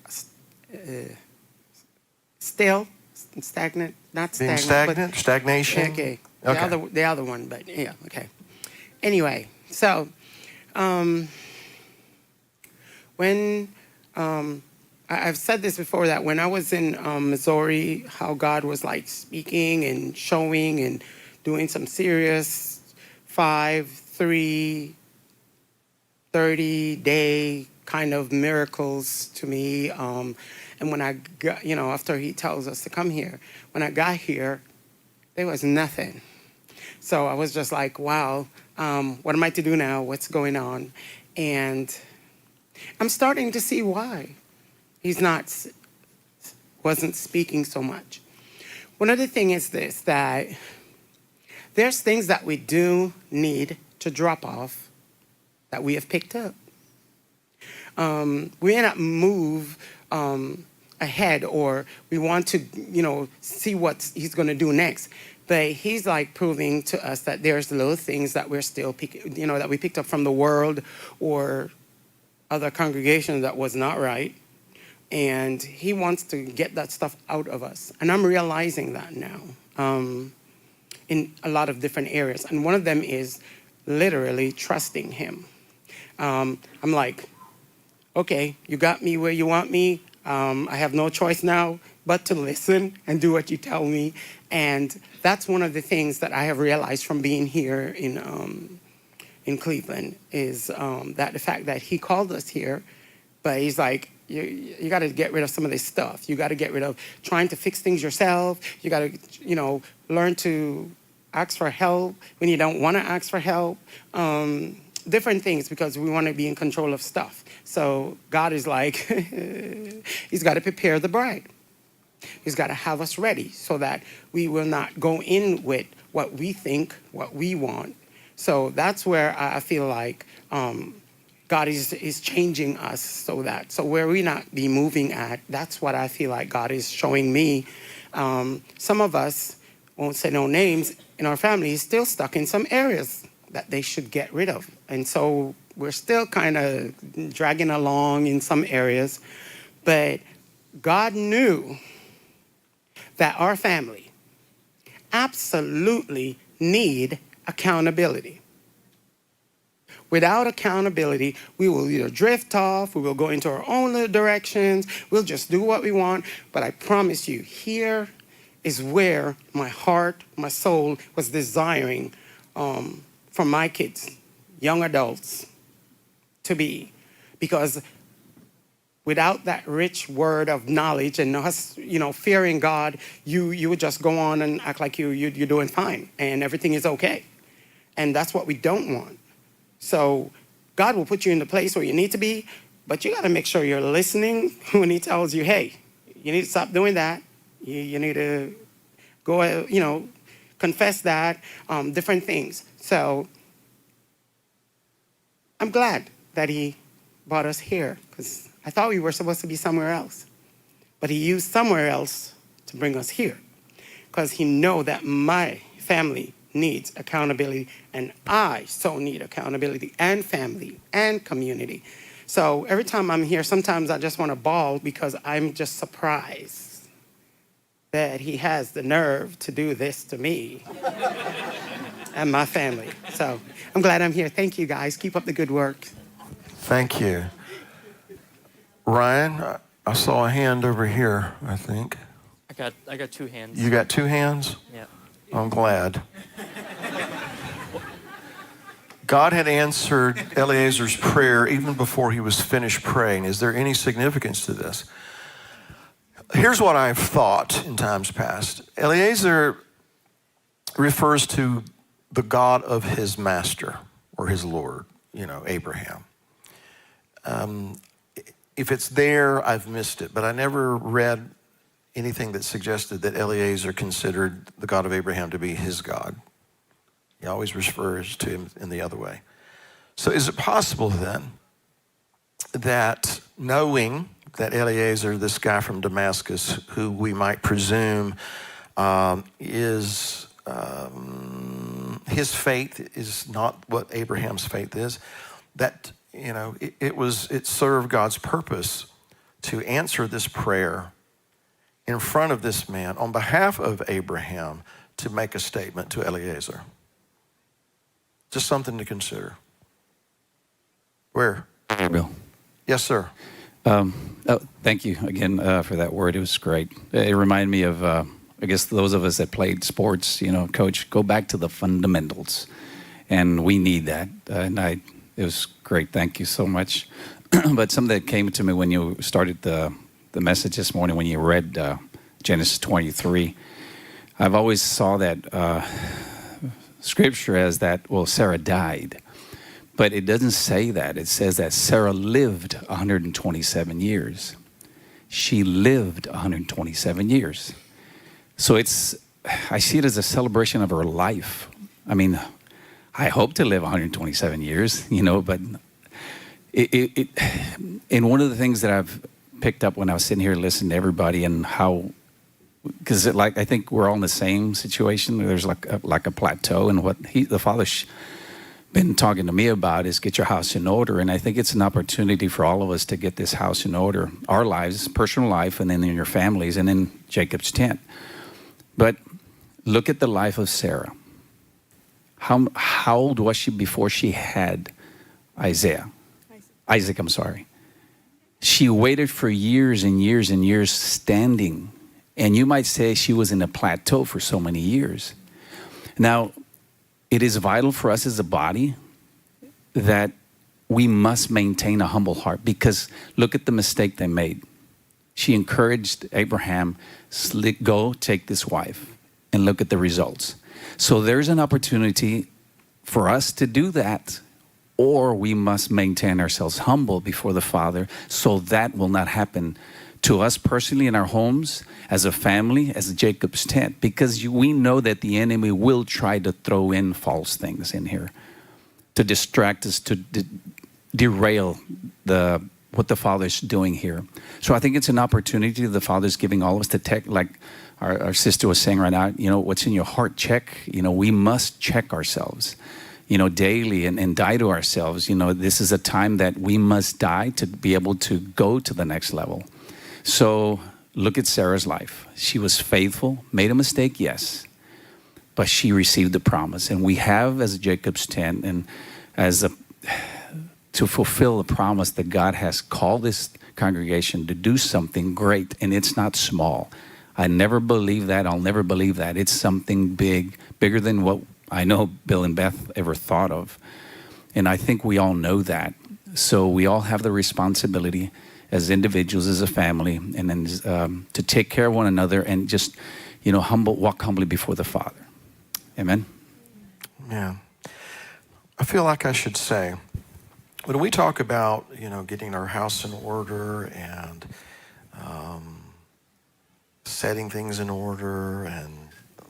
S20: still, stagnant, not
S2: Being
S20: stagnant.
S2: stagnant, stagnation?
S20: Okay.
S2: Okay.
S20: The other one, but yeah, okay. Anyway, so when I've said this before, that when I was in Missouri, how God was like speaking and showing and doing some serious 5, 3, 30-day kind of miracles to me. And when I got, after he tells us to come here, when I got here, there was nothing. So I was just like, wow, what am I to do now? What's going on? And I'm starting to see why he's wasn't speaking so much. One other thing is this, that there's things that we do need to drop off that we have picked up. We may not move ahead, or we want to, see what he's going to do next. But he's like proving to us that there's little things that we're still picking, that we picked up from the world or other congregations that was not right. And he wants to get that stuff out of us. And I'm realizing that now in a lot of different areas. And one of them is literally trusting him. I'm like, okay, you got me where you want me. I have no choice now but to listen and do what you tell me. And that's one of the things that I have realized from being here in Cleveland is that the fact that he called us here, but he's like, you got to get rid of some of this stuff. You got to get rid of trying to fix things yourself. You got to, learn to ask for help when you don't want to ask for help. Different things, because we want to be in control of stuff. So God is like, he's got to prepare the bride. He's got to have us ready so that we will not go in with what we think, what we want. So that's where I feel like God is changing us so where we not be moving at, that's what I feel like God is showing me. Some of us, won't say no names, in our family is still stuck in some areas that they should get rid of. And so we're still kind of dragging along in some areas. But God knew that our family absolutely need accountability. Without accountability, we will either drift off, we will go into our own little directions, we'll just do what we want. But I promise you, here is where my heart, my soul was desiring for my kids, young adults, to be. Because without that rich word of knowledge and us, fearing God, you would just go on and act like you're doing fine and everything is okay. And that's what we don't want. So God will put you in the place where you need to be, but you got to make sure you're listening when he tells you, hey, you need to stop doing that. You need to go, confess that, different things. So I'm glad that he brought us here, because I thought we were supposed to be somewhere else. But he used somewhere else to bring us here, because he know that my family needs accountability, and I so need accountability, and family and community. So every time I'm here, sometimes I just want to bawl, because I'm just surprised that he has the nerve to do this to me and my family. So I'm glad I'm here. Thank you, guys. Keep up the good work.
S2: Thank you. Ryan, I saw a hand over here, I think.
S5: I got two hands.
S2: You got two hands?
S5: Yeah.
S2: I'm glad. God had answered Eliezer's prayer even before he was finished praying. Is there any significance to this? Here's what I've thought in times past. Eliezer refers to the God of his master or his Lord, Abraham. if it's there, I've missed it. But I never read anything that suggested that Eliezer considered the God of Abraham to be his God. He always refers to him in the other way. So is it possible then that knowing that Eliezer, this guy from Damascus, who we might presume is his faith is not what Abraham's faith is, that it served God's purpose to answer this prayer in front of this man on behalf of Abraham to make a statement to Eliezer? Just something to consider. Where?
S21: Bill.
S2: Yes, sir.
S21: Thank you again for that word. It was great. It reminded me of, I guess, those of us that played sports, coach, go back to the fundamentals. And we need that. It was great. Thank you so much. But something that came to me when you started the message this morning, when you read Genesis 23, I've always saw that scripture as that, well, Sarah died. But it doesn't say that. It says that Sarah lived 127 years. She lived 127 years. So I see it as a celebration of her life. I mean, I hope to live 127 years, but and one of the things that I've picked up when I was sitting here listening to everybody and how, because I think we're all in the same situation. There's like a plateau, and what the Father's been talking to me about is get your house in order. And I think it's an opportunity for all of us to get this house in order, our lives, personal life, and then in your families, and in Jacob's tent. But look at the life of Sarah. How old was she before she had Isaac? I'm sorry. She waited for years and years and years standing. And you might say she was in a plateau for so many years. Now, it is vital for us as a body that we must maintain a humble heart, because look at the mistake they made. She encouraged Abraham, go take this wife, and look at the results. So there's an opportunity for us to do that, or we must maintain ourselves humble before the Father so that will not happen to us personally in our homes, as a family, as Jacob's tent, because we know that the enemy will try to throw in false things in here to distract us, to derail what the Father's doing here. So I think it's an opportunity the Father's giving all of us to take, like our sister was saying right now, what's in your heart, check. We must check ourselves, daily and die to ourselves. This is a time that we must die to be able to go to the next level. So look at Sarah's life. She was faithful, made a mistake, yes, but she received the promise. And we have, as Jacob's tent, and to fulfill the promise that God has called this congregation to do something great, and it's not small. I never believe that. I'll never believe that. It's something big, bigger than what I know Bill and Beth ever thought of. And I think we all know that. So we all have the responsibility as individuals, as a family, and then to take care of one another and just, walk humbly before the Father. Amen?
S2: Yeah. I feel like I should say, when we talk about, getting our house in order and setting things in order and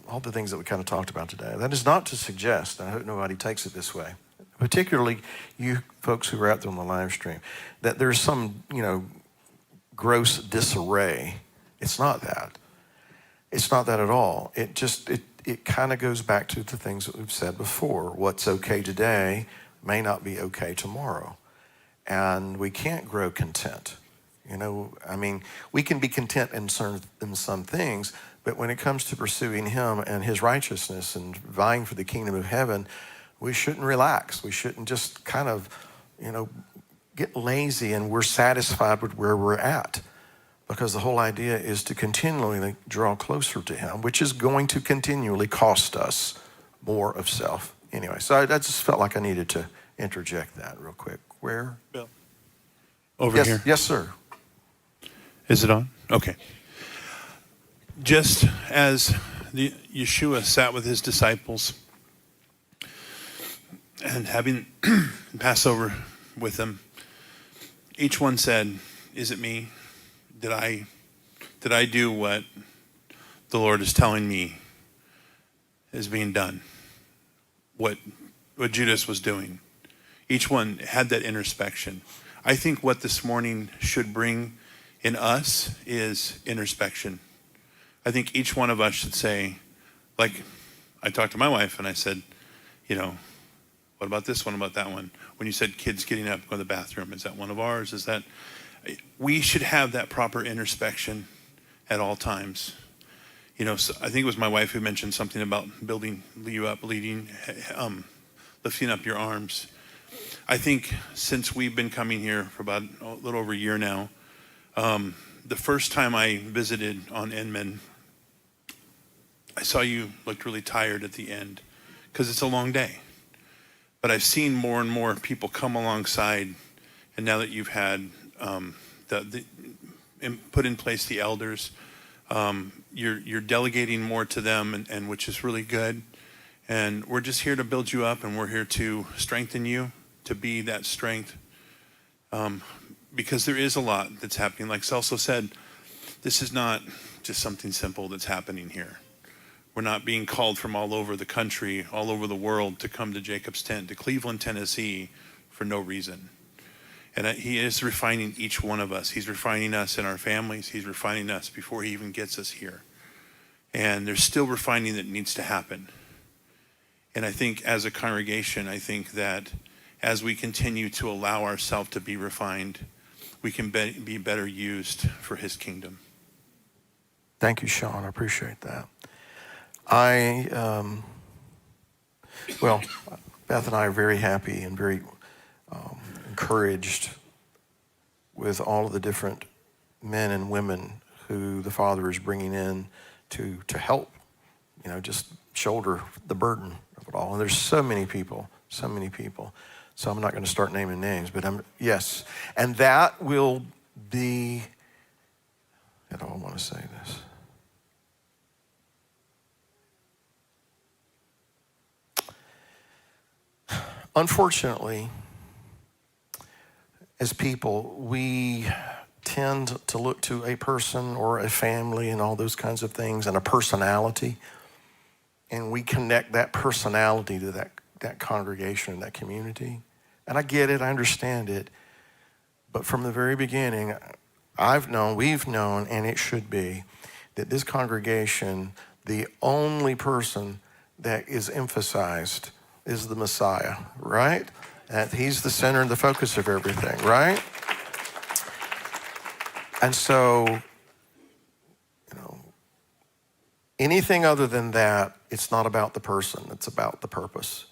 S2: all the things that we kind of talked about today, that is not to suggest, and I hope nobody takes it this way, particularly you folks who are out there on the live stream, that there's some, gross disarray. It's not that. It's not that at all. It kind of goes back to the things that we've said before. What's okay today may not be okay tomorrow. And we can't grow content. We can be content in some things, but when it comes to pursuing Him and His righteousness and vying for the kingdom of heaven, we shouldn't relax. We shouldn't just kind of, get lazy and we're satisfied with where we're at. Because the whole idea is to continually draw closer to Him, which is going to continually cost us more of self. Anyway, so I just felt like I needed to interject that real quick. Where?
S22: Bill. Over here.
S2: Yes, sir.
S22: Is it on? Okay. Just as Yeshua sat with His disciples and having Passover with them, each one said, is it me? Did I do what the Lord is telling me is being done? What Judas was doing. Each one had that introspection. I think what this morning should bring in us is introspection. I think each one of us should say, like, I talked to my wife and I said, what about this one, about that one? When you said kids getting up, going to the bathroom, is that one of ours? Is that, we should have that proper introspection at all times. So I think it was my wife who mentioned something about building you up, lifting up your arms. I think since we've been coming here for about a little over a year now, the first time I visited on Inman, I saw you looked really tired at the end because it's a long day. But I've seen more and more people come alongside, and now that you've had put in place the elders, you're delegating more to them, and which is really good. And we're just here to build you up, and we're here to strengthen you, to be that strength. Because there is a lot that's happening. Like Celso said, this is not just something simple that's happening here. We're not being called from all over the country, all over the world to come to Jacob's Tent, to Cleveland, Tennessee, for no reason. And he is refining each one of us. He's refining us in our families. He's refining us before he even gets us here. And there's still refining that needs to happen. And I think as a congregation, I think that as we continue to allow ourselves to be refined, we can be better used for his kingdom.
S2: Thank you, Sean. I appreciate that. Beth and I are very happy and very encouraged with all of the different men and women who the Father is bringing in to help, just shoulder the burden of it all. And there's so many people. So I'm not going to start naming names, but yes. And that will be, I don't want to say this. Unfortunately, as people, we tend to look to a person or a family and all those kinds of things and a personality, and we connect that personality to that congregation, that community. And I get it, I understand it, but from the very beginning, we've known, and it should be, that this congregation, the only person that is emphasized is the Messiah, right? That he's the center and the focus of everything, right? And so, anything other than that, it's not about the person, it's about the purpose.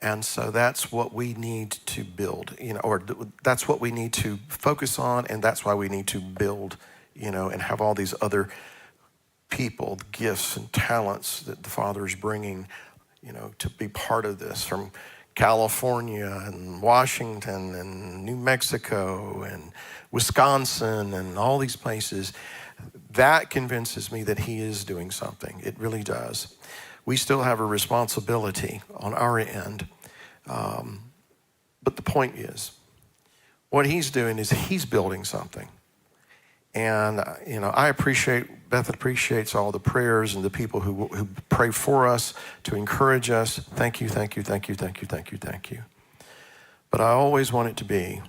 S2: And so that's what we need to build, or that's what we need to focus on, and that's why we need to build, and have all these other people, gifts and talents that the Father is bringing, to be part of this, from California and Washington and New Mexico and Wisconsin and all these places. That convinces me that he is doing something. It really does. We still have a responsibility on our end. But the point is, what he's doing is he's building something. And, Beth appreciates all the prayers and the people who pray for us, to encourage us. Thank you, thank you, thank you, thank you, thank you, thank you. But I always want it to be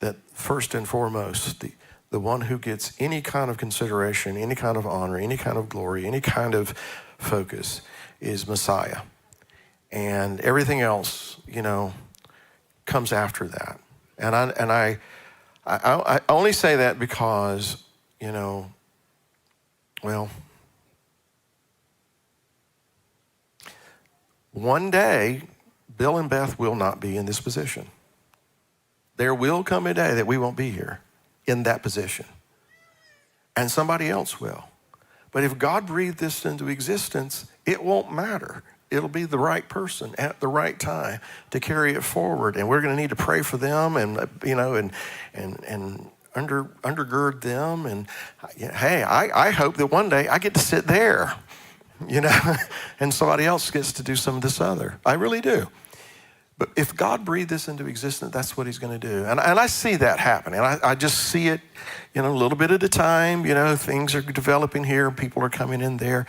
S2: that first and foremost, the one who gets any kind of consideration, any kind of honor, any kind of glory, any kind of focus is Messiah. And everything else, comes after that. And I only say that because, one day, Bill and Beth will not be in this position. There will come a day that we won't be here in that position. And somebody else will. But if God breathed this into existence, it won't matter. It'll be the right person at the right time to carry it forward. And we're going to need to pray for them and undergird them. And hey, I hope that one day I get to sit there, and somebody else gets to do some of this other. I really do. But if God breathed this into existence, that's what he's going to do. And I see that happening. I just see it, a little bit at a time. Things are developing here. People are coming in there.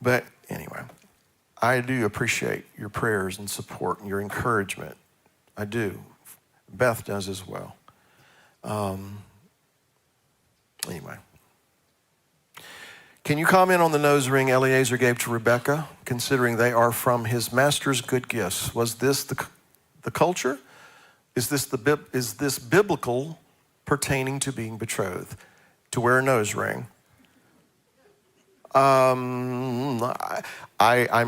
S2: But anyway, I do appreciate your prayers and support and your encouragement. I do. Beth does as well. Anyway. Can you comment on the nose ring Eliezer gave to Rebekah, considering they are from his master's good gifts? Was this the culture? Is this biblical pertaining to being betrothed, to wear a nose ring? I'm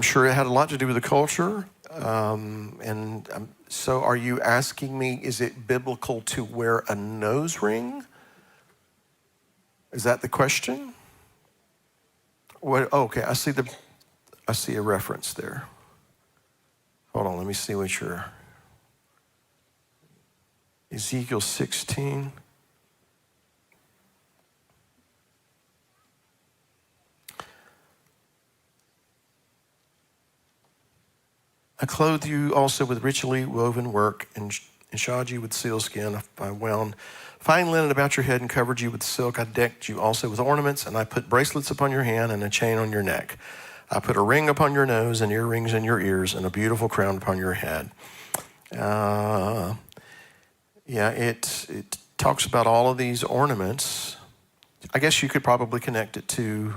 S2: sure it had a lot to do with the culture. So are you asking me, is it biblical to wear a nose ring? Is that the question? What? Okay, I see a reference there. Hold on, let me see what you're. Ezekiel 16. I clothed you also with richly woven work and shod you with sealskin. I wound fine linen about your head and covered you with silk. I decked you also with ornaments, and I put bracelets upon your hand and a chain on your neck. I put a ring upon your nose and earrings in your ears and a beautiful crown upon your head. It talks about all of these ornaments. I guess you could probably connect it to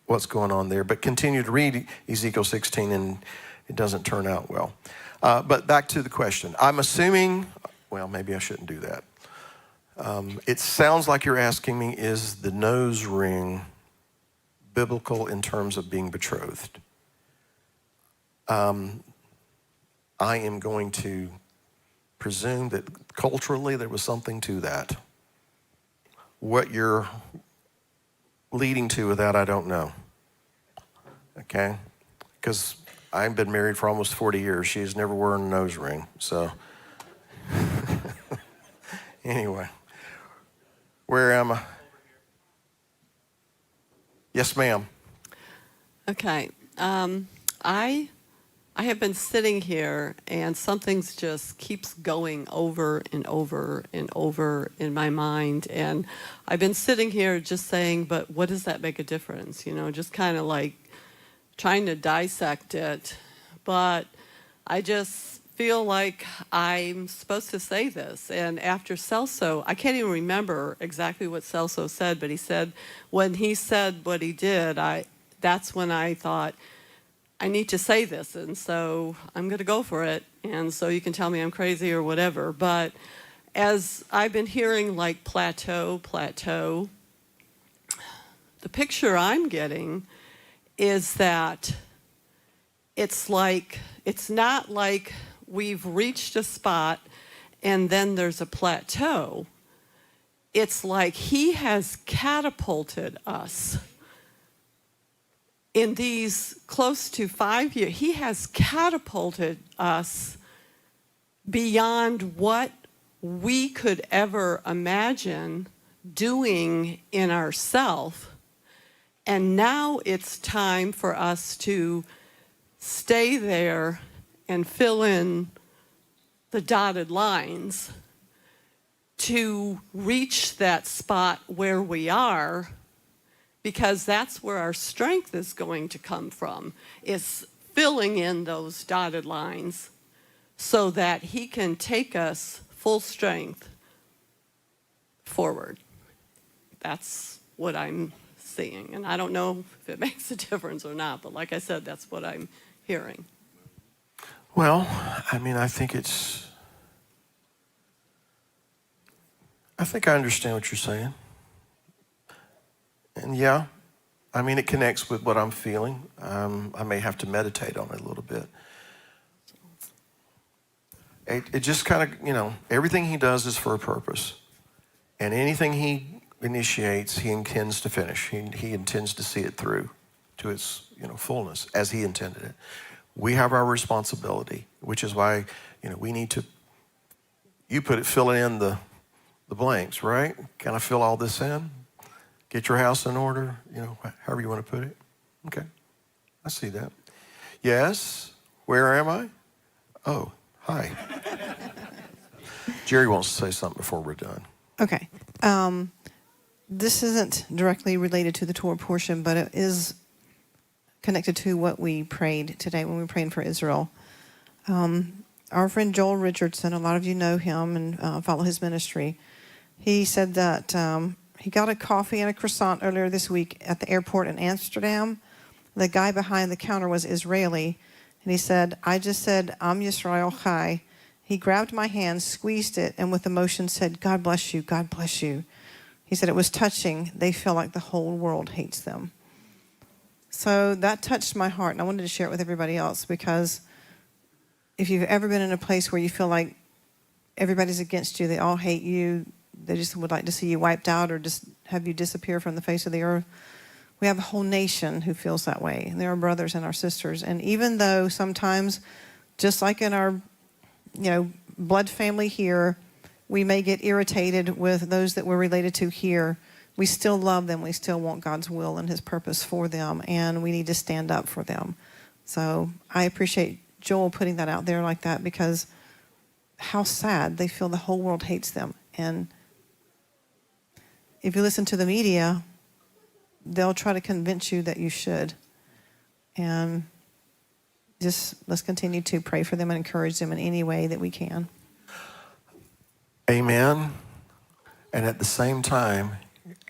S2: what's going on there, but continue to read Ezekiel 16 and it doesn't turn out well. But back to the question. I'm assuming, well, maybe I shouldn't do that. It sounds like you're asking me, is the nose ring biblical in terms of being betrothed? I am going to presume that culturally there was something to that. What you're leading to with that, I don't know. Okay? Because I've been married for almost 40 years. She's never worn a nose ring. So, anyway, where am I? Yes, ma'am.
S3: Okay. I have been sitting here and something's just keeps going over and over and over in my mind. And I've been sitting here just saying, but what does that make a difference? Just kind of like trying to dissect it. But I just feel like I'm supposed to say this. And after Celso, I can't even remember exactly what Celso said, but he said, when he said what he did, that's when I thought, I need to say this, and so I'm going to go for it. And so you can tell me I'm crazy or whatever. But as I've been hearing like plateau, the picture I'm getting is that it's not like we've reached a spot and then there's a plateau. It's like he has catapulted us. In these close to 5 years, he has catapulted us beyond what we could ever imagine doing in ourselves. And now it's time for us to stay there and fill in the dotted lines to reach that spot where we are, because that's where our strength is going to come from, is filling in those dotted lines so that he can take us full strength forward. That's what I'm seeing. And I don't know if it makes a difference or not, but like I said, that's what I'm hearing.
S2: Well, I think I understand what you're saying. And yeah, it connects with what I'm feeling. I may have to meditate on it a little bit. It just kind of, everything he does is for a purpose. And anything he initiates, he intends to finish. He intends to see it through to its, fullness as he intended it. We have our responsibility, which is why, we need to, you put it, fill in the blanks, right? Kind of fill all this in. Get your house in order, however you want to put it. Okay, I see that. Yes, where am I? Oh, Hi. Jerry wants to say something before we're done.
S1: Okay. This isn't directly related to the Torah portion, but it is connected to what we prayed today when we were praying for Israel. Our friend Joel Richardson, a lot of you know him and follow his ministry. He said that he got a coffee and a croissant earlier this week at the airport in Amsterdam. The guy behind the counter was Israeli, and he said, I just said, Am Yisrael Chai. He grabbed my hand, squeezed it, and with emotion said, God bless you, God bless you. He said it was touching. They feel like the whole world hates them. So that touched my heart, and I wanted to share it with everybody else, because if you've ever been in a place where you feel like everybody's against you, they all hate you, they just would like to see you wiped out or just have you disappear from the face of the earth. We have a whole nation who feels that way. And they're our brothers and our sisters. And even though sometimes, just like in our, blood family here, we may get irritated with those that we're related to here, we still love them. We still want God's will and his purpose for them. And we need to stand up for them. So I appreciate Joel putting that out there like that, because how sad they feel the whole world hates them. And if you listen to the media, they'll try to convince you that you should. And just let's continue to pray for them and encourage them in any way that we can.
S2: Amen. And at the same time,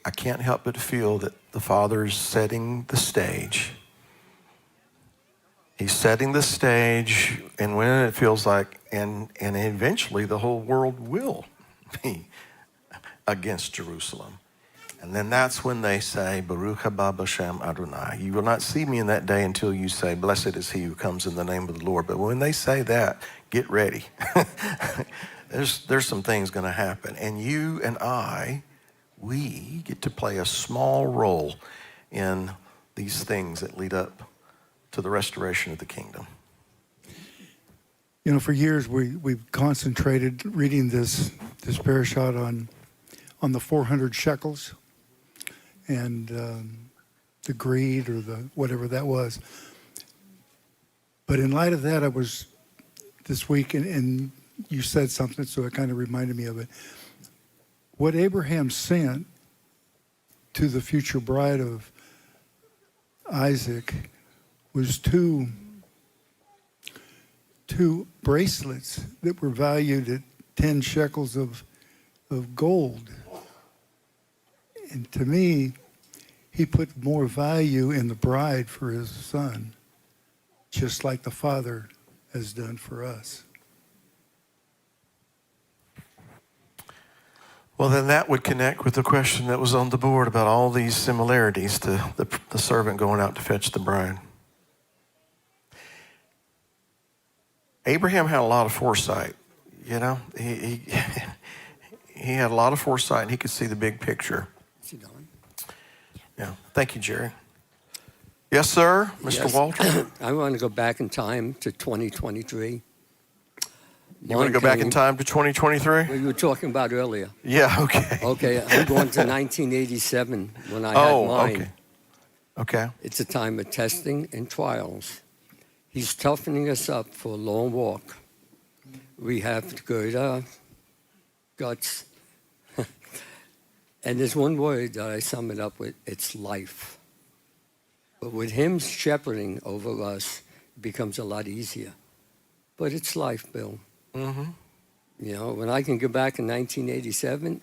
S2: I can't help but feel that the Father's setting the stage. He's setting the stage, and when it feels like, and eventually the whole world will be against Jerusalem. And then that's when they say, Baruch haba b'shem Adonai. You will not see me in that day until you say, blessed is he who comes in the name of the Lord. But when they say that, get ready. There's some things going to happen. And you and I, we get to play a small role in these things that lead up to the restoration of the kingdom.
S4: For years we've concentrated reading this parashat on the 400 shekels and the greed or the whatever that was. But in light of that, I was this week, and you said something, so it kind of reminded me of it. What Abraham sent to the future bride of Isaac was two bracelets that were valued at 10 shekels of gold. And to me, he put more value in the bride for his son, just like the Father has done for us.
S2: Well, then that would connect with the question that was on the board about all these similarities to the servant going out to fetch the bride. Abraham had a lot of foresight, He had a lot of foresight, and he could see the big picture.
S6: Is he done?
S2: Yeah. Thank you, Jerry. Yes, sir, Mr.
S6: Yes.
S2: Walter.
S6: I want to go back in time to 2023.
S2: You want to go back in time to 2023?
S6: What you were talking about earlier.
S2: Yeah, okay.
S6: Okay, I'm going to 1987 when I had mine.
S2: Okay.
S6: It's a time of testing and trials. He's toughening us up for a long walk. We have good guts. And there's one word that I sum it up with, it's life. But with him shepherding over us, it becomes a lot easier. But it's life, Bill.
S2: Mm-hmm.
S6: When I can go back in 1987, it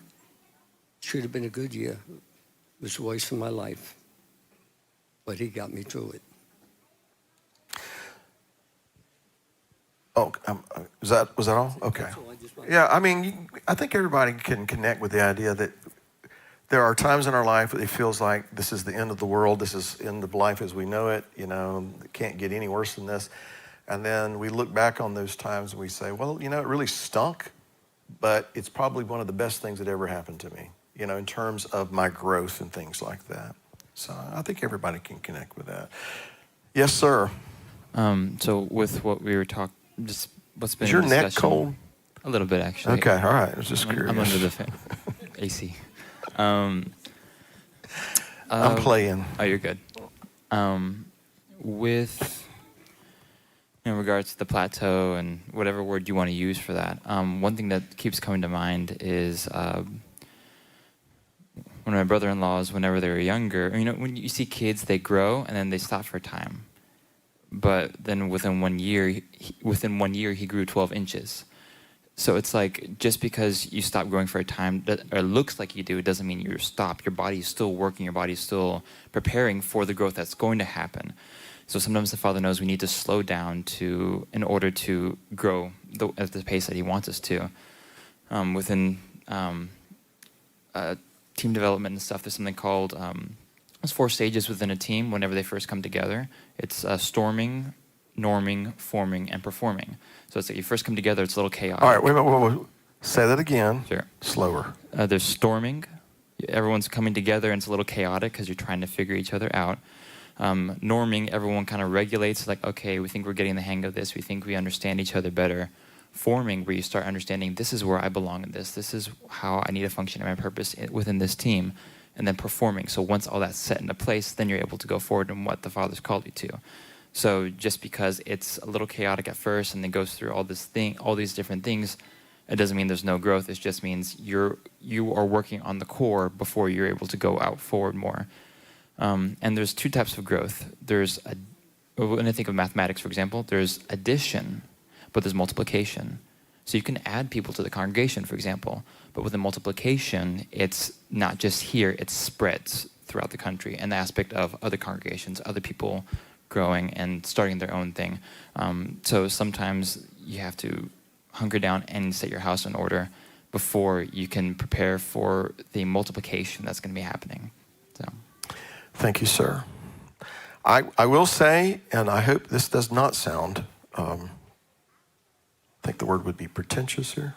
S6: should have been a good year. It was the worst of my life. But he got me through it.
S2: Oh, was that all? Okay. Yeah, I think everybody can connect with the idea that there are times in our life that it feels like this is the end of the world. This is end of life as we know it. It can't get any worse than this. And then we look back on those times and we say, well, it really stunk, but it's probably one of the best things that ever happened to me, in terms of my growth and things like that. So I think everybody can connect with that. Yes, sir.
S16: So with what we were talking, just what's been
S2: Is your
S16: in
S2: neck
S16: discussion-
S2: cold?
S16: A little bit, actually.
S2: Okay, all right. I was just curious.
S16: I'm under the fan. AC.
S2: I'm playing.
S16: Oh, you're good. With in regards to the plateau and whatever word you want to use for that. One thing that keeps coming to mind is one of my brother-in-laws, whenever they were younger, when you see kids, they grow and then they stop for a time. But then within 1 year, he grew 12 inches. So it's like, just because you stop growing for a time, or looks like you do, it doesn't mean you stop. Your body's still working, your body's still preparing for the growth that's going to happen. So sometimes the Father knows we need to slow down in order to grow at the pace that He wants us to. Within team development and stuff, there's something called, there's 4 stages within a team whenever they first come together. It's storming, norming, forming, and performing. So it's like you first come together, it's a little chaotic.
S2: All right, wait a minute. Wait. Say that again.
S16: Sure.
S2: Slower.
S16: There's storming. Everyone's coming together and it's a little chaotic because you're trying to figure each other out. Norming, everyone kind of regulates, like, okay, we think we're getting the hang of this. We think we understand each other better. Forming, where you start understanding, this is where I belong in this. This is how I need to function in my purpose within this team. And then performing. So once all that's set into place, then you're able to go forward in what the Father's called you to. So just because it's a little chaotic at first and then goes through all these different things, it doesn't mean there's no growth. It just means you are working on the core before you're able to go out forward more. And there's 2 types of growth. When I think of mathematics, for example, there's addition, but there's multiplication. So you can add people to the congregation, for example, but with the multiplication, it's not just here, it spreads throughout the country, and the aspect of other congregations, other people growing and starting their own thing. So sometimes you have to hunker down and set your house in order before you can prepare for the multiplication that's going to be happening. So,
S2: thank you, sir. I will say, and I hope this does not sound, I think the word would be pretentious here.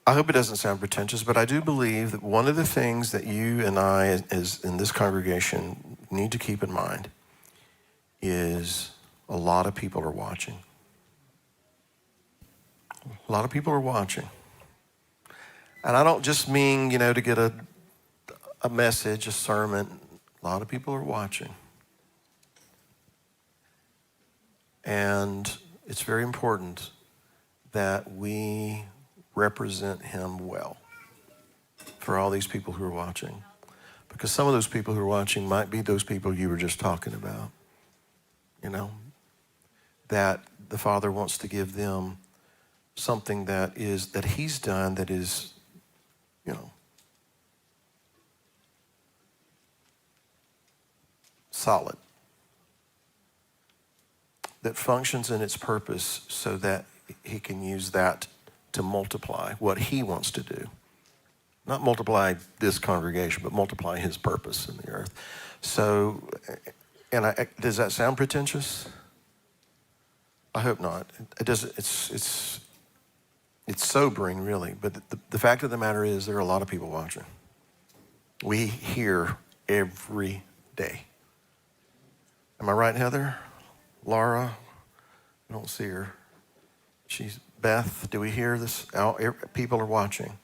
S2: I hope it doesn't sound pretentious, but I do believe that one of the things that you and I, as in this congregation, need to keep in mind is a lot of people are watching. A lot of people are watching. And I don't just mean, to get a message, a sermon. A lot of people are watching. And it's very important that we represent Him well for all these people who are watching. Because some of those people who are watching might be those people you were just talking about. That the Father wants to give them something that He's done that is, solid. That functions in its purpose so that He can use that to multiply what He wants to do. Not multiply this congregation, but multiply His purpose in the earth. So, does that sound pretentious? I hope not. It doesn't. It's sobering, really. But the fact of the matter is, there are a lot of people watching. We hear every day. Am I right, Heather? Laura? I don't see her. She's Beth. Do we hear this? People are watching,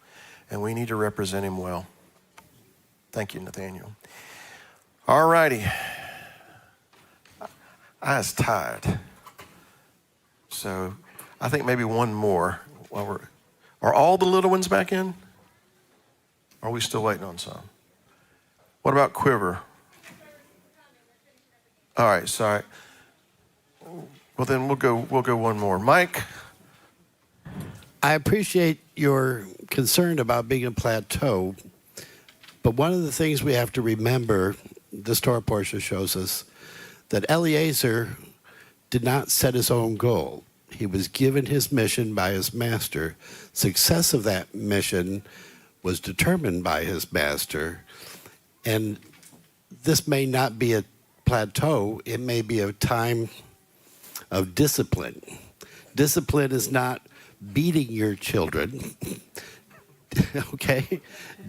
S2: and we need to represent Him well. Thank you, Nathaniel. All righty. I was tired. So I think maybe one more. Are all the little ones back in? Or are we still waiting on some? What about Quiver? All right, sorry. Well, then we'll go one more. Mike?
S7: I appreciate your concern about being a plateau, but one of the things we have to remember, this Torah portion shows us, that Eliezer did not set his own goal. He was given his mission by his master. Success of that mission was determined by his master. And this may not be a plateau. It may be a time of discipline. Discipline is not beating your children. Okay?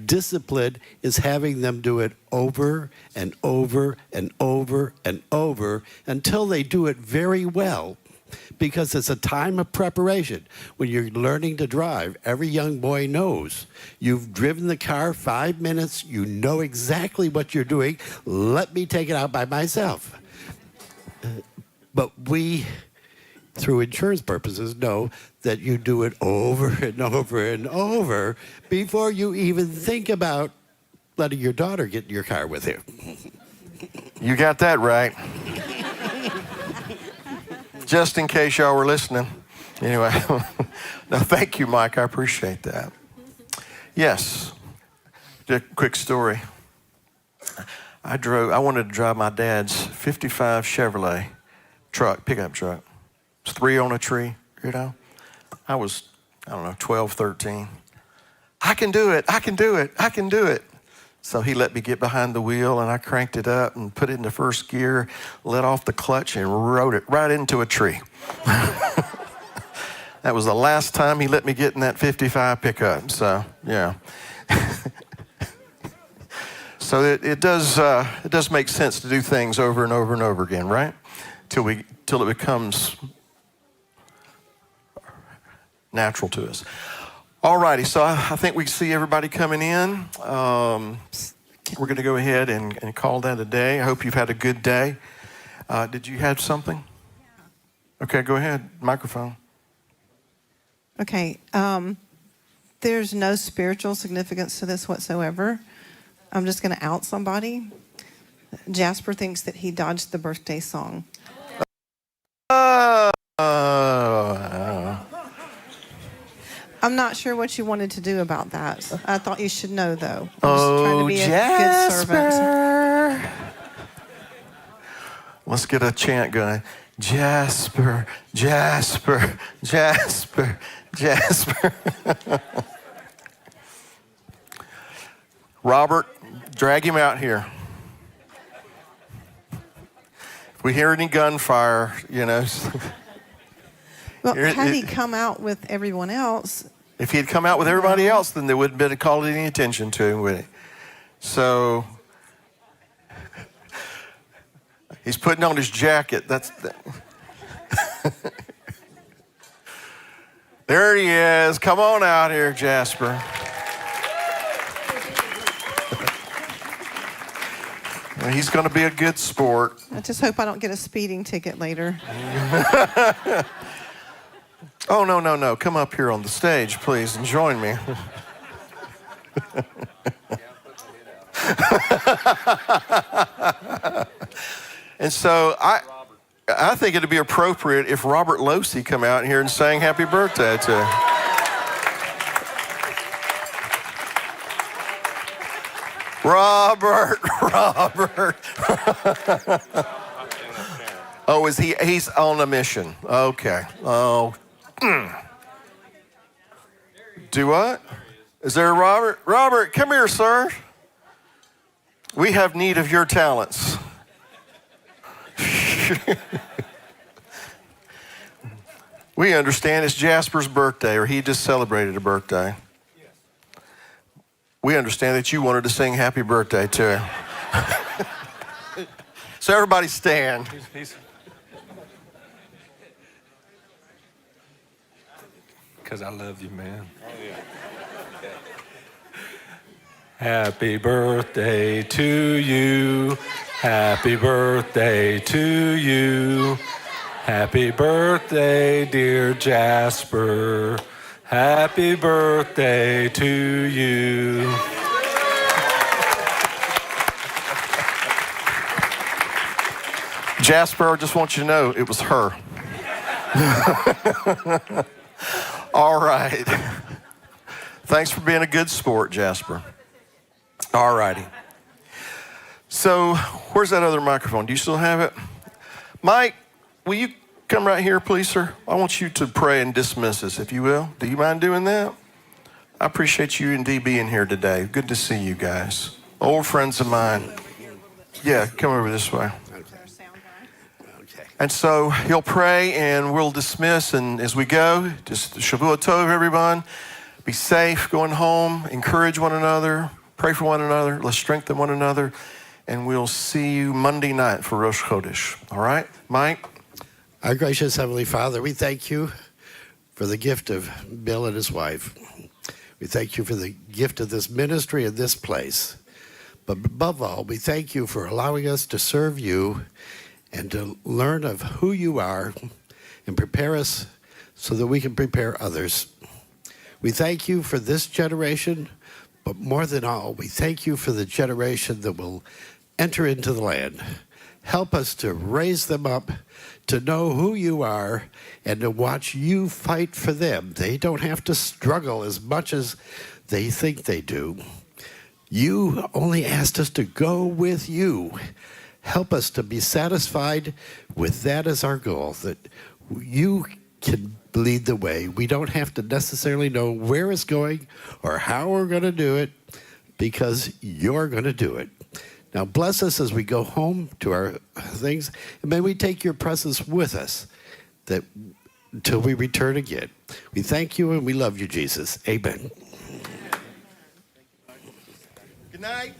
S7: Discipline is having them do it over and over and over and over until they do it very well. because it's a time of preparation. When you're learning to drive, every young boy knows you've driven the car 5 minutes, you know exactly what you're doing. Let me take it out by myself. But we, through insurance purposes, know that you do it over and over and over before you even think about letting your daughter get in your car with you.
S2: You got that right. Just in case y'all were listening. Anyway, no, thank you, Mike. I appreciate that. Yes, just a quick story. I wanted to drive my dad's 55 Chevrolet truck, pickup truck. It's 3 on a tree, you know. I was, 12, 13. I can do it. So he let me get behind the wheel, and I cranked it up and put it into first gear, let off the clutch, and rode it right into a tree. That was the last time he let me get in that 55 pickup. So, yeah. So it does make sense to do things over and over and over again, right? Till it becomes natural to us. All righty, so I think we see everybody coming in. We're going to go ahead and call that a day. I hope you've had a good day. Did you have something? Okay, go ahead. Microphone.
S1: Okay. There's no spiritual significance to this whatsoever. I'm just going to out somebody. Jasper thinks that he dodged the birthday song. I'm not sure what you wanted to do about that. I thought you should know, though. I'm just trying to be a good servant.
S2: Let's get a chant going. Jasper, Jasper, Jasper, Jasper. Robert, drag him out here. If we hear any gunfire,
S1: Well, had he come out with everyone else...
S2: If he had come out with everybody else, then they wouldn't have been called any attention to him, would he? So he's putting on his jacket. There he is. Come on out here, Jasper. Well, he's going to be a good sport.
S1: I just hope I don't get a speeding ticket later.
S2: Oh, no. Come up here on the stage, please, and join me. And so I think it'd be appropriate if Robert Losey come out here and sang happy birthday to him. Robert. Oh, he's on a mission. Okay. Oh. Do what? Is there a Robert? Robert, come here, sir. We have need of your talents. We understand it's Jasper's birthday, or he just celebrated a birthday. We understand that you wanted to sing happy birthday to him. So everybody stand.
S8: Because I love you, man. Happy birthday to you. Happy birthday to you. Happy birthday, dear Jasper. Happy birthday to you.
S2: Jasper, I just want you to know it was her. All right. Thanks for being a good sport, Jasper. All righty. So, where's that other microphone? Do you still have it? Mike, will you come right here, please, sir? I want you to pray and dismiss us, if you will. Do you mind doing that? I appreciate you and Dee being here today. Good to see you guys. Old friends of mine. Yeah, come over this way. And so he'll pray and we'll dismiss. And as we go, just Shavua Tov, everyone. Be safe going home. Encourage one another. Pray for one another. Let's strengthen one another. And we'll see you Monday night for Rosh Chodesh. All right? Mike?
S7: Our gracious Heavenly Father, we thank you for the gift of Bill and his wife. We thank you for the gift of this ministry and this place. But above all, we thank you for allowing us to serve you and to learn of who you are and prepare us so that we can prepare others. We thank you for this generation, but more than all, we thank you for the generation that will enter into the land. Help us to raise them up, to know who you are, and to watch you fight for them. They don't have to struggle as much as they think they do. You only asked us to go with you. Help us to be satisfied with that as our goal, that you can lead the way. We don't have to necessarily know where it's going or how we're going to do it, because you're going to do it. Now bless us as we go home to our things, and may we take your presence with us that until we return again. We thank you and we love you, Jesus. Amen.
S2: Good night.